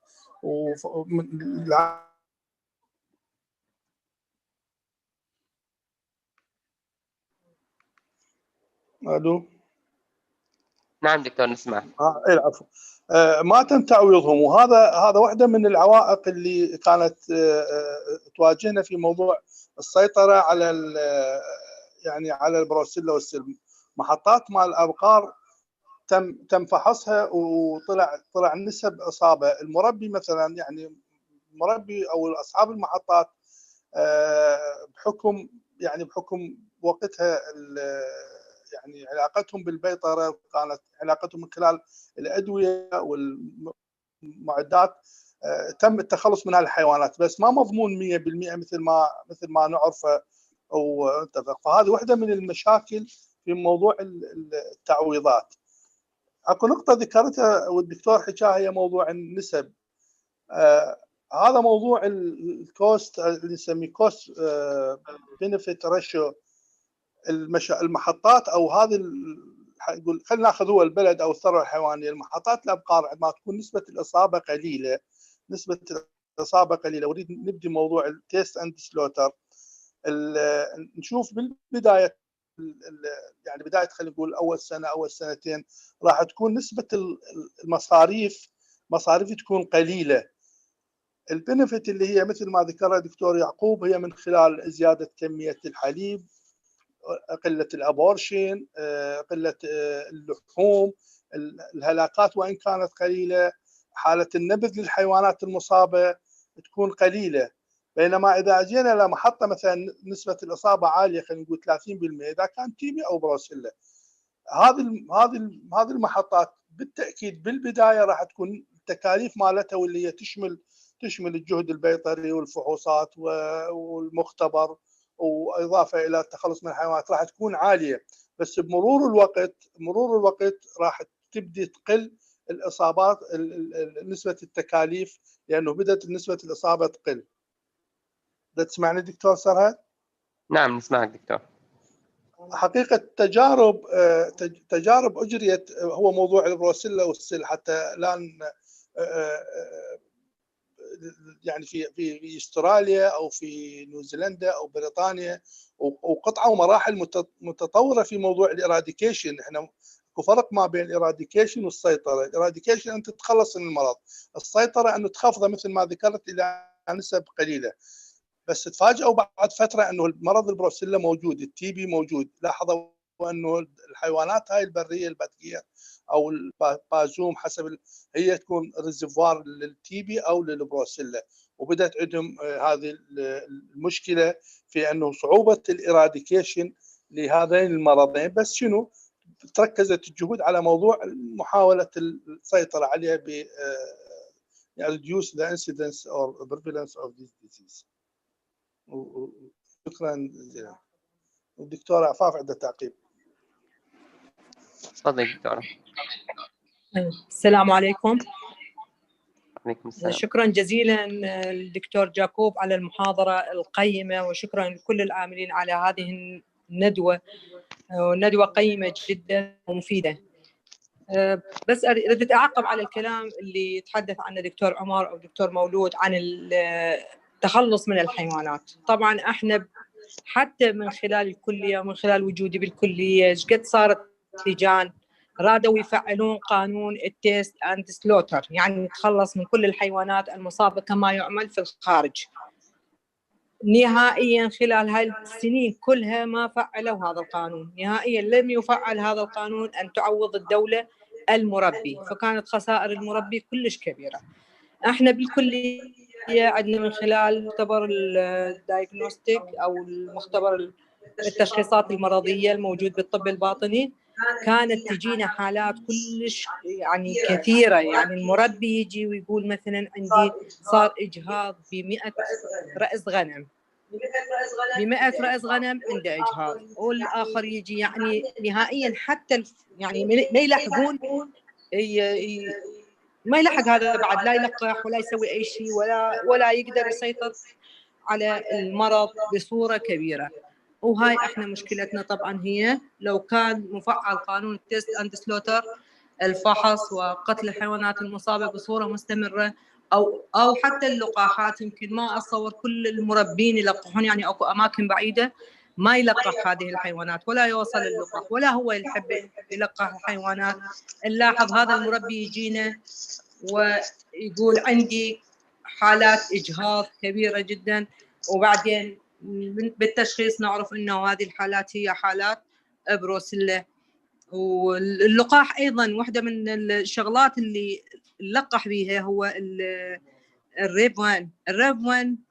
الو. نعم دكتور نسمع. العفو. ما تم تعويضهم، وهذا واحده من العوائق اللي كانت تواجهنا في موضوع السيطره على يعني على البروسيلا والسلم. محطات مال الابقار تم فحصها وطلع نسب اصابه. المربي مثلا، يعني المربي او اصحاب المحطات بحكم وقتها يعني علاقتهم بالبيطره كانت علاقتهم من خلال الادويه والمعدات، تم التخلص من هالحيوانات، بس ما مضمون 100% مثل ما نعرفه ونتفق. فهذه واحده من المشاكل في موضوع التعويضات. اكو نقطه ذكرتها والدكتور حكاها، هي موضوع النسب. هذا موضوع الكوست اللي نسميه كوست بنفيت ريشيو. المحطات او هذه يقول خلينا ناخذ هو البلد او الثروه الحيوانيه، المحطات الابقار عندما تكون نسبه الاصابه قليله، اريد نبدي موضوع التيست اند سلوتر. نشوف بالبدايه، يعني بدايه خلينا نقول اول سنه اول سنتين راح تكون نسبه المصاريف تكون قليله. البنفيت اللي هي مثل ما ذكرها دكتور يعقوب هي من خلال زياده كميه الحليب، قله الابورشن، قله اللحوم، الهلاكات وان كانت قليله، حاله النبذ للحيوانات المصابه تكون قليله. بينما اذا جينا لمحطه مثلا نسبه الاصابه عاليه، خلينا نقول 30%، اذا كان تيبي او بروسيلا، هذه المحطات بالتاكيد بالبدايه راح تكون التكاليف مالتها واللي هي تشمل الجهد البيطري والفحوصات والمختبر واضافه الى التخلص من الحيوانات راح تكون عاليه، بس بمرور الوقت راح تبدي تقل الاصابات، نسبه التكاليف، لانه بدات نسبه الاصابه تقل. بدك تسمعني دكتور سرهد؟ نعم نسمعك دكتور. حقيقه تجارب اجريت، هو موضوع البروسيلا والسل، حتى الان يعني في استراليا او في نيوزيلندا او بريطانيا، وقطعه ومراحل متطوره في موضوع الاراديكيشن. احنا اكو فرق ما بين الاراديكيشن والسيطره. الاراديكيشن انت تتخلص من المرض، السيطره انه تخفضه مثل ما ذكرت الى نسب قليله، بس تفاجئوا بعد فتره انه المرض البروسيلا موجود، التي بي موجود. لاحظوا انه الحيوانات هاي البريه البتقيه او البازوم حسب هي تكون ريزرفوار للتي بي او للبروسيلا، وبدات عندهم هذه المشكله في انه صعوبه الاراديكيشن لهذين المرضين. بس شنو تركزت الجهود على موضوع محاوله السيطره عليها ب reduce the incidence or prevalence of this disease. شكرا جزيلا. الدكتور عفاف عنده تعقيب. تفضل دكتورة. السلام عليكم. عليكم السلام. شكرا جزيلا للدكتور جاكوب على المحاضرة القيمة، وشكرا لكل العاملين على هذه الندوة، ندوة قيمة جدا ومفيدة. بس أردت أعقب على الكلام اللي تحدث عنه دكتور عمر أو دكتور مولود عن التخلص من الحيوانات. طبعا احنا حتى من خلال الكلية ومن خلال وجودي بالكلية قد صارت لجان رادوا يفعلون قانون التيست اند سلوتر، يعني نتخلص من كل الحيوانات المصابة كما يعمل في الخارج. نهائيا خلال هاي السنين كلها ما فعلوا هذا القانون، نهائيا لم يفعل هذا القانون أن تعوض الدولة المربي، فكانت خسائر المربي كلش كبيرة. احنا بالكلية عندنا من خلال مختبر الدايغنوستيك او المختبر التشخيصات المرضية الموجود بالطب الباطني، كانت تجينا حالات كلش يعني كثيرة. يعني المربي يجي ويقول مثلا عندي صار إجهاض ب100 رأس غنم، ب100 رأس غنم عنده إجهاض، والآخر يجي يعني نهائيا حتى يعني ما يلحقون ما يلحق هذا بعد، لا يلقح ولا يسوي أي شيء ولا يقدر يسيطر على المرض بصورة كبيرة. وهاي احنا مشكلتنا طبعا هي لو كان مفعل قانون التيست اند سلوتر، الفحص وقتل الحيوانات المصابة بصورة مستمرة، أو حتى اللقاحات. يمكن ما أتصور كل المربين يلقحون، يعني أكو أماكن بعيدة ما يلقح هذه الحيوانات ولا يوصل اللقاح ولا هو يحب يلقح الحيوانات. نلاحظ هذا المربي يجينا ويقول عندي حالات إجهاض كبيرة جدا، وبعدين بالتشخيص نعرف إنه هذه الحالات هي حالات بروسيلا واللقاح ايضا واحده من الشغلات اللي نلقح بيها هو الريب 1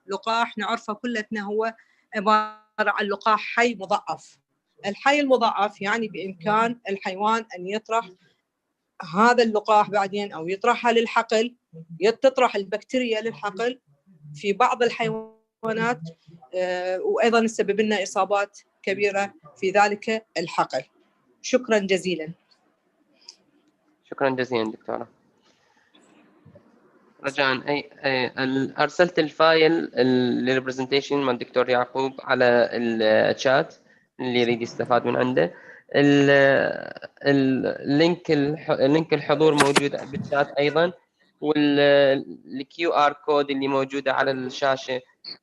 لقاح نعرفه كلتنا، هو عباره عن لقاح حي مضاعف. الحي المضاعف يعني بامكان الحيوان ان يطرح هذا اللقاح بعدين او يطرحها للحقل، تطرح البكتيريا للحقل في بعض الحيوانات، وايضا يسبب لنا اصابات كبيره في ذلك الحقل. شكرا جزيلا. شكرا جزيلا دكتورة. رجاء ارسلت الفايل للبرزنتيشن مع الدكتور يعقوب على الشات اللي يريد يستفاد من عنده. اللينك الحضور موجود بالشات ايضا، والكيو ار كود اللي موجوده على الشاشه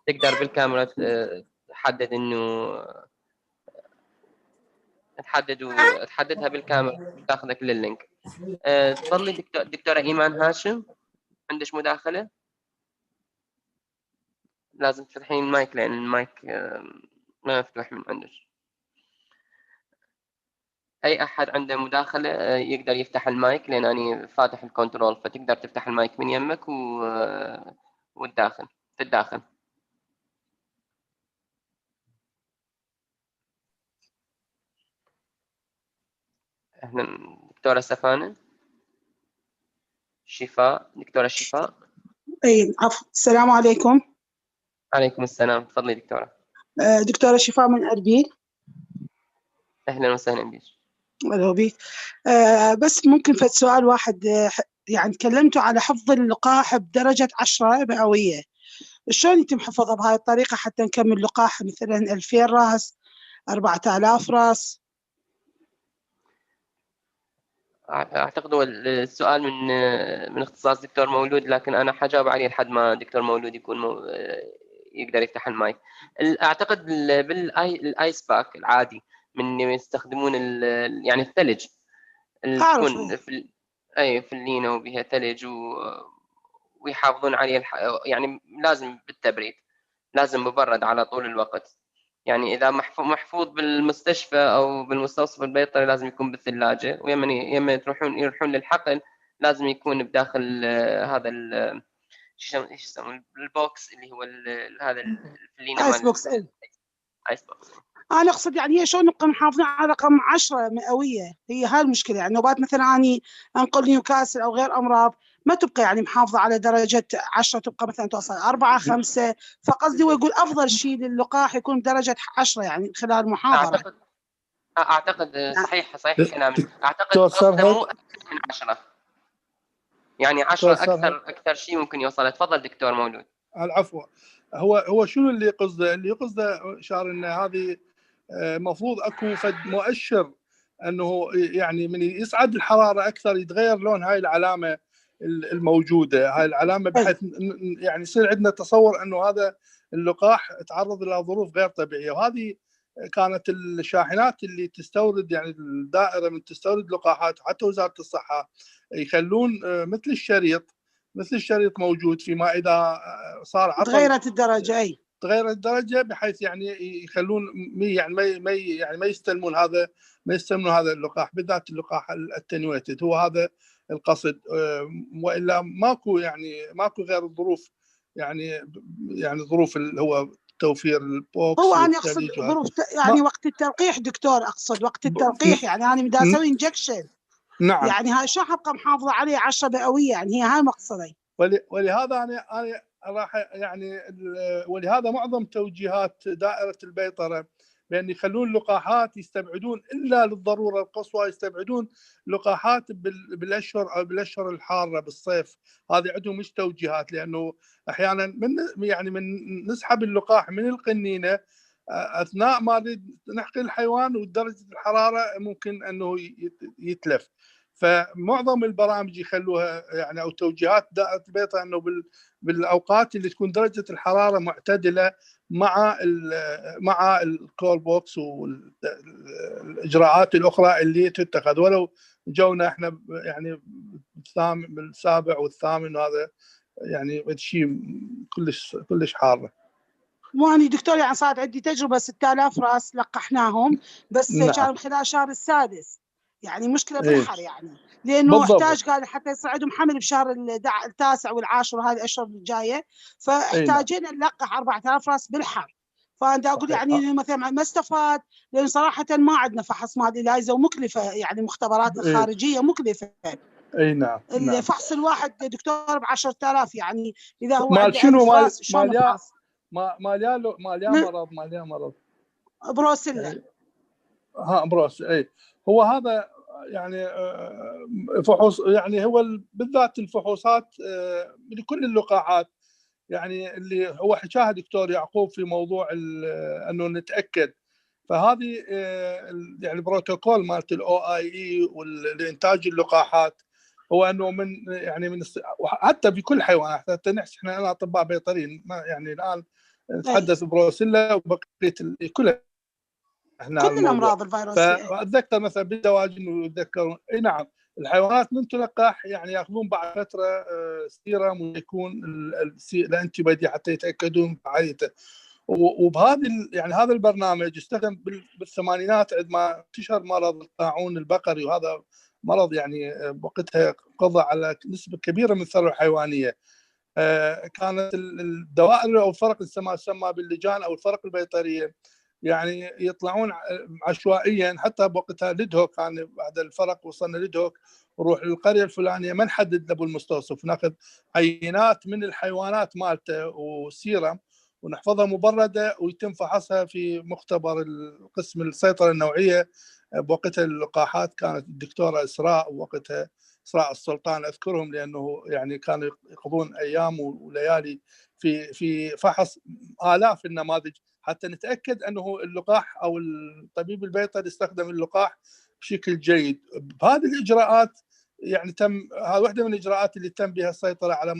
تقدر بالكاميرا تحدد انه تحددها بالكاميرا تاخذك لللينك. تفضلي دكتورة ايمان هاشم، عندك مداخله؟ لازم تفتحين المايك لان المايك ما مفتوح من عندك. اي احد عنده مداخله يقدر يفتح المايك لان انا فاتح الكنترول، فتقدر تفتح المايك من يمك والداخل في الداخل. اهلا دكتوره سفانه. شفاء، دكتوره شفاء. اي عفوا، السلام عليكم. عليكم السلام، تفضلي دكتوره. دكتوره شفاء من اربيل. اهلا وسهلا بك. اهلا بيك. بس ممكن فد سؤال واحد، يعني تكلمتوا على حفظ اللقاح بدرجه 10 مئويه، شلون يتم حفظها بهاي الطريقه حتى نكمل لقاح مثلا 2000 راس 4000 راس؟ اعتقد هو السؤال من اختصاص دكتور مولود، لكن انا حجاوب عليه لحد ما دكتور مولود يكون يقدر يفتح المايك. اعتقد بالايس باك العادي من يستخدمون يعني الثلج اللي تكون في اللينة وبها ثلج ويحافظون عليه يعني لازم بالتبريد، لازم مبرد على طول الوقت. يعني اذا محفوظ بالمستشفى او بالمستوصف البيطري لازم يكون بالثلاجه، ويما يروحون للحقل لازم يكون بداخل هذا شو يسمونه البوكس اللي هو هذا اللينه ايس بوكس. ايس بوكس. انا اقصد يعني هي شلون نبقى محافظين على رقم 10 مئويه؟ هي هاي المشكله. يعني نوبات مثلا اني انقل نيوكاسل او غير امراض ما تبقى يعني محافظه على درجه 10، تبقى مثلا توصل 4 5. فقصدي هو يقول افضل شيء للقاح يكون بدرجه 10 يعني خلال المحاضره. اعتقد صحيح كلامك. اعتقد قصده مو اكثر من 10، يعني 10 اكثر شيء ممكن يوصل. تفضل دكتور مولود. العفو. هو شنو اللي قصده؟ اللي قصده شعر ان هذه مفروض اكو فد مؤشر انه يعني من يصعد الحراره اكثر يتغير لون هاي العلامه الموجوده، هاي العلامه، بحيث يعني يصير عندنا تصور انه هذا اللقاح تعرض الى ظروف غير طبيعيه. وهذه كانت الشاحنات اللي تستورد، يعني الدائره من تستورد لقاحات، حتى وزاره الصحه يخلون مثل الشريط موجود، فيما اذا صار عطل تغيرت الدرجه. تغيرت الدرجه بحيث يعني يخلون يعني ما يستلمون هذا اللقاح، بالذات اللقاح التنويتد. هو هذا القصد، والا ماكو غير الظروف، يعني ظروف اللي هو توفير البوكس. هو انا اقصد ظروف يعني وقت التلقيح دكتور، اقصد وقت التلقيح. يعني انا بدي اسوي انجكشن. نعم. يعني هاي شو حبقى محافظه عليه 10 مئويه؟ يعني هي هاي مقصدي. ولهذا انا راح يعني ولهذا معظم توجيهات دائره البيطره بان يخلون اللقاحات يستبعدون الا للضروره القصوى، يستبعدون لقاحات بالاشهر الحاره بالصيف. هذه عندهم مش توجيهات، لانه احيانا من نسحب اللقاح من القنينه اثناء ما نحقن الحيوان، ودرجه الحراره ممكن انه يتلف. فمعظم البرامج يخلوها يعني او توجيهات دائره البيطره انه بالاوقات اللي تكون درجه الحراره معتدله مع الكول بوكس والاجراءات الاخرى اللي تتخذ. ولو جونا احنا يعني بالسابع والثامن، وهذا يعني شيء كلش حاره. واني دكتور يعني صارت عندي تجربه 6000 راس لقحناهم، بس نعم. كان خلال شهر السادس. يعني مشكله بالحر يعني، لانه احتاج قال حتى يصعدهم حمل بشهر التاسع والعاشر وهذه الاشهر الجايه، فاحتاجنا نلقح 4000 راس بالحر. فانا اقول يعني مثلا ما استفاد، لان صراحه ما عندنا فحص مال اليزا ومكلفه، يعني مختبرات الخارجيه مكلفه. اي نعم. الفحص الواحد دكتور ب 10000 يعني، اذا هو مال شنو؟ مال مرض بروسيلا. بروس. اي هو هذا يعني فحوص، يعني هو بالذات الفحوصات لكل اللقاحات، يعني اللي هو حكاها دكتور يعقوب في موضوع انه نتاكد. فهذه يعني البروتوكول مالت الOIE والانتاج اللقاحات هو انه من حتى في كل حيوان، حتى احنا اطباء بيطريين يعني الان نتحدث بروسيلا وبقيه كلها احنا كل الامراض الفيروسيه. فاتذكر مثلا بالدواجن يتذكرون اي نعم الحيوانات من تلقح يعني ياخذون بعد فتره سيرم ويكون الانتي بودي حتى يتاكدون فعاليته. وبهذه يعني هذا البرنامج استخدم بالثمانينات عندما انتشر مرض الطاعون البقري، وهذا مرض يعني بوقتها قضى على نسبه كبيره من الثروه الحيوانيه. كانت الدوائر او الفرق تسمى باللجان او الفرق البيطريه، يعني يطلعون عشوائيا. حتى بوقتها لدهوك كان بعد الفرق وصلنا لدهوك نروح للقريه الفلانيه ما نحدد ابو المستوصف، ناخذ عينات من الحيوانات مالته وسيرم ونحفظها مبرده ويتم فحصها في مختبر القسم السيطره النوعيه. بوقتها اللقاحات كانت الدكتوره اسراء، ووقتها اسراء السلطان اذكرهم لانه يعني كانوا يقضون ايام وليالي في فحص آلاف النماذج حتى نتاكد انه اللقاح او الطبيب البيطري استخدم اللقاح بشكل جيد. بهذه الاجراءات يعني تم، هذه واحده من الاجراءات اللي تم بها السيطره على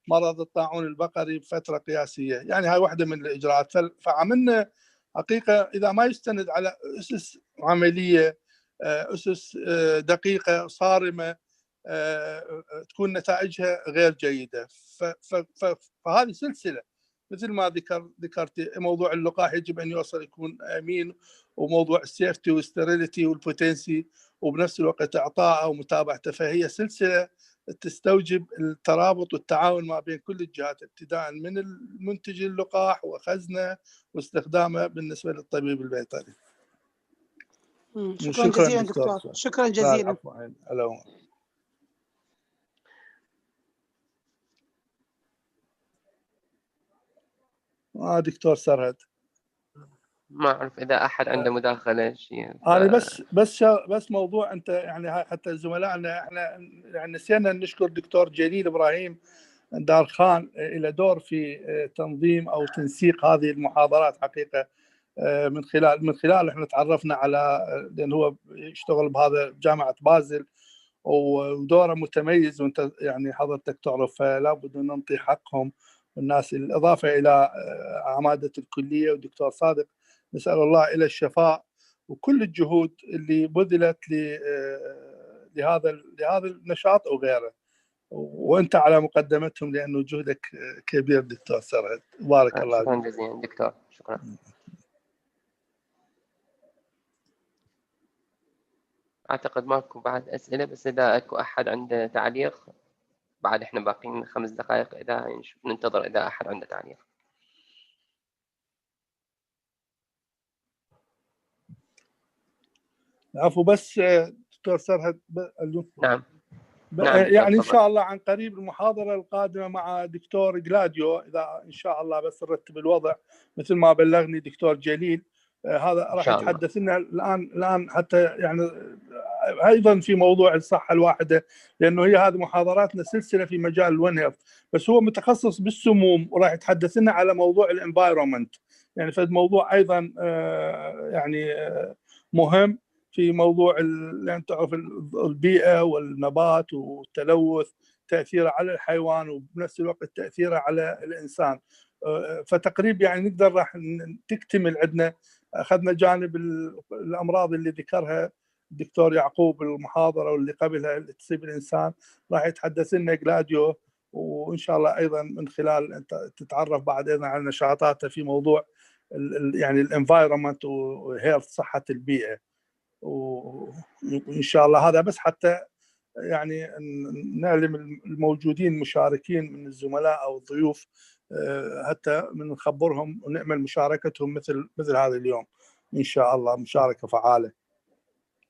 مرض الطاعون البقري بفتره قياسيه، يعني هاي واحده من الاجراءات. فعملنا حقيقه اذا ما يستند على اسس عمليه، اسس دقيقه صارمه، تكون نتائجها غير جيده. فهذه سلسله مثل ما ذكرت. موضوع اللقاح يجب ان يوصل يكون امين، وموضوع السيفتي والستيريليتي والبوتنسي، وبنفس الوقت اعطائه ومتابعته. فهي سلسله تستوجب الترابط والتعاون ما بين كل الجهات، ابتداء من المنتج اللقاح وخزنه واستخدامه بالنسبه للطبيب البيطري. شكرا جزيلا دكتور. شكرا جزيلا. دكتور سرهد. ما اعرف اذا احد عنده مداخله شيء. انا بس موضوع انت يعني حتى زملائنا احنا يعني نسينا نشكر دكتور جليل ابراهيم دار خان الى دور في تنظيم او تنسيق هذه المحاضرات. حقيقه من خلال احنا تعرفنا على، لان هو يشتغل بهذا جامعه بازل ودوره متميز وانت يعني حضرتك تعرف، فلا بد ان نعطي حقهم والناس. الاضافه الى عماده الكليه والدكتور صادق، نسال الله الى الشفاء وكل الجهود اللي بذلت لهذا النشاط وغيره، وانت على مقدمتهم لانه جهدك كبير دكتور سرهد. بارك الله فيك. شكرا جزيلا دكتور. شكرا. اعتقد ماكو بعد اسئله، بس اذا اكو احد عنده تعليق بعد احنا باقيين 5 دقائق، اذا ننتظر اذا احد عنده تعليق. العفو. بس دكتور سرهد نعم. يعني ان شاء الله عن قريب المحاضره القادمه مع دكتور جلاديو، اذا ان شاء الله بس نرتب الوضع مثل ما بلغني دكتور جليل. هذا راح يتحدث لنا الان حتى يعني ايضا في موضوع الصحه الواحده، لانه هي هذه محاضراتنا سلسله في مجال الون هيلث، بس هو متخصص بالسموم وراح يتحدث لنا على موضوع الانفايرمنت، يعني فهذا موضوع ايضا يعني مهم في موضوع يعني تعرف البيئه والنبات والتلوث، تاثيره على الحيوان وبنفس الوقت تاثيره على الانسان. فتقريب يعني نقدر راح تكتمل عندنا. اخذنا جانب الامراض اللي ذكرها الدكتور يعقوب المحاضره واللي قبلها اللي تصيب الانسان، راح يتحدث لنا جلاديو، وان شاء الله ايضا من خلال انت تتعرف بعد ايضا على نشاطاته في موضوع يعني الانفايرمنت وهيلث صحه البيئه. وإن شاء الله هذا بس حتى يعني نعلم الموجودين المشاركين من الزملاء أو الضيوف حتى من نخبرهم ونعمل مشاركتهم مثل هذا اليوم إن شاء الله، مشاركة فعالة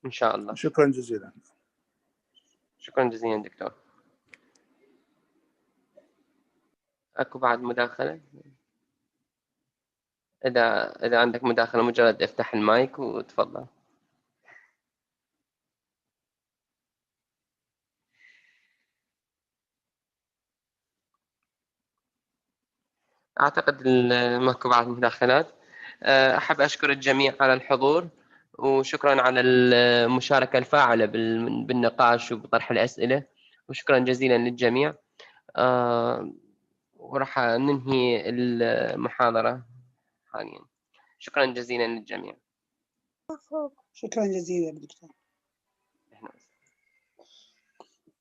إن شاء الله. شكرا جزيلا. شكرا جزيلا دكتور. أكو بعد مداخلة؟ إذا عندك مداخلة مجرد افتح المايك وتفضل. أعتقد ماكو بعد مداخلات. أحب أشكر الجميع على الحضور، وشكرا على المشاركة الفاعلة بالنقاش وبطرح الأسئلة، وشكرا جزيلا للجميع. وراح ننهي المحاضرة حاليا. شكرا جزيلا للجميع. شكرا جزيلا دكتور.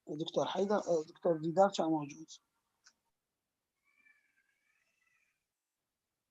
دكتور حيدر، دكتور ديدار كان موجود.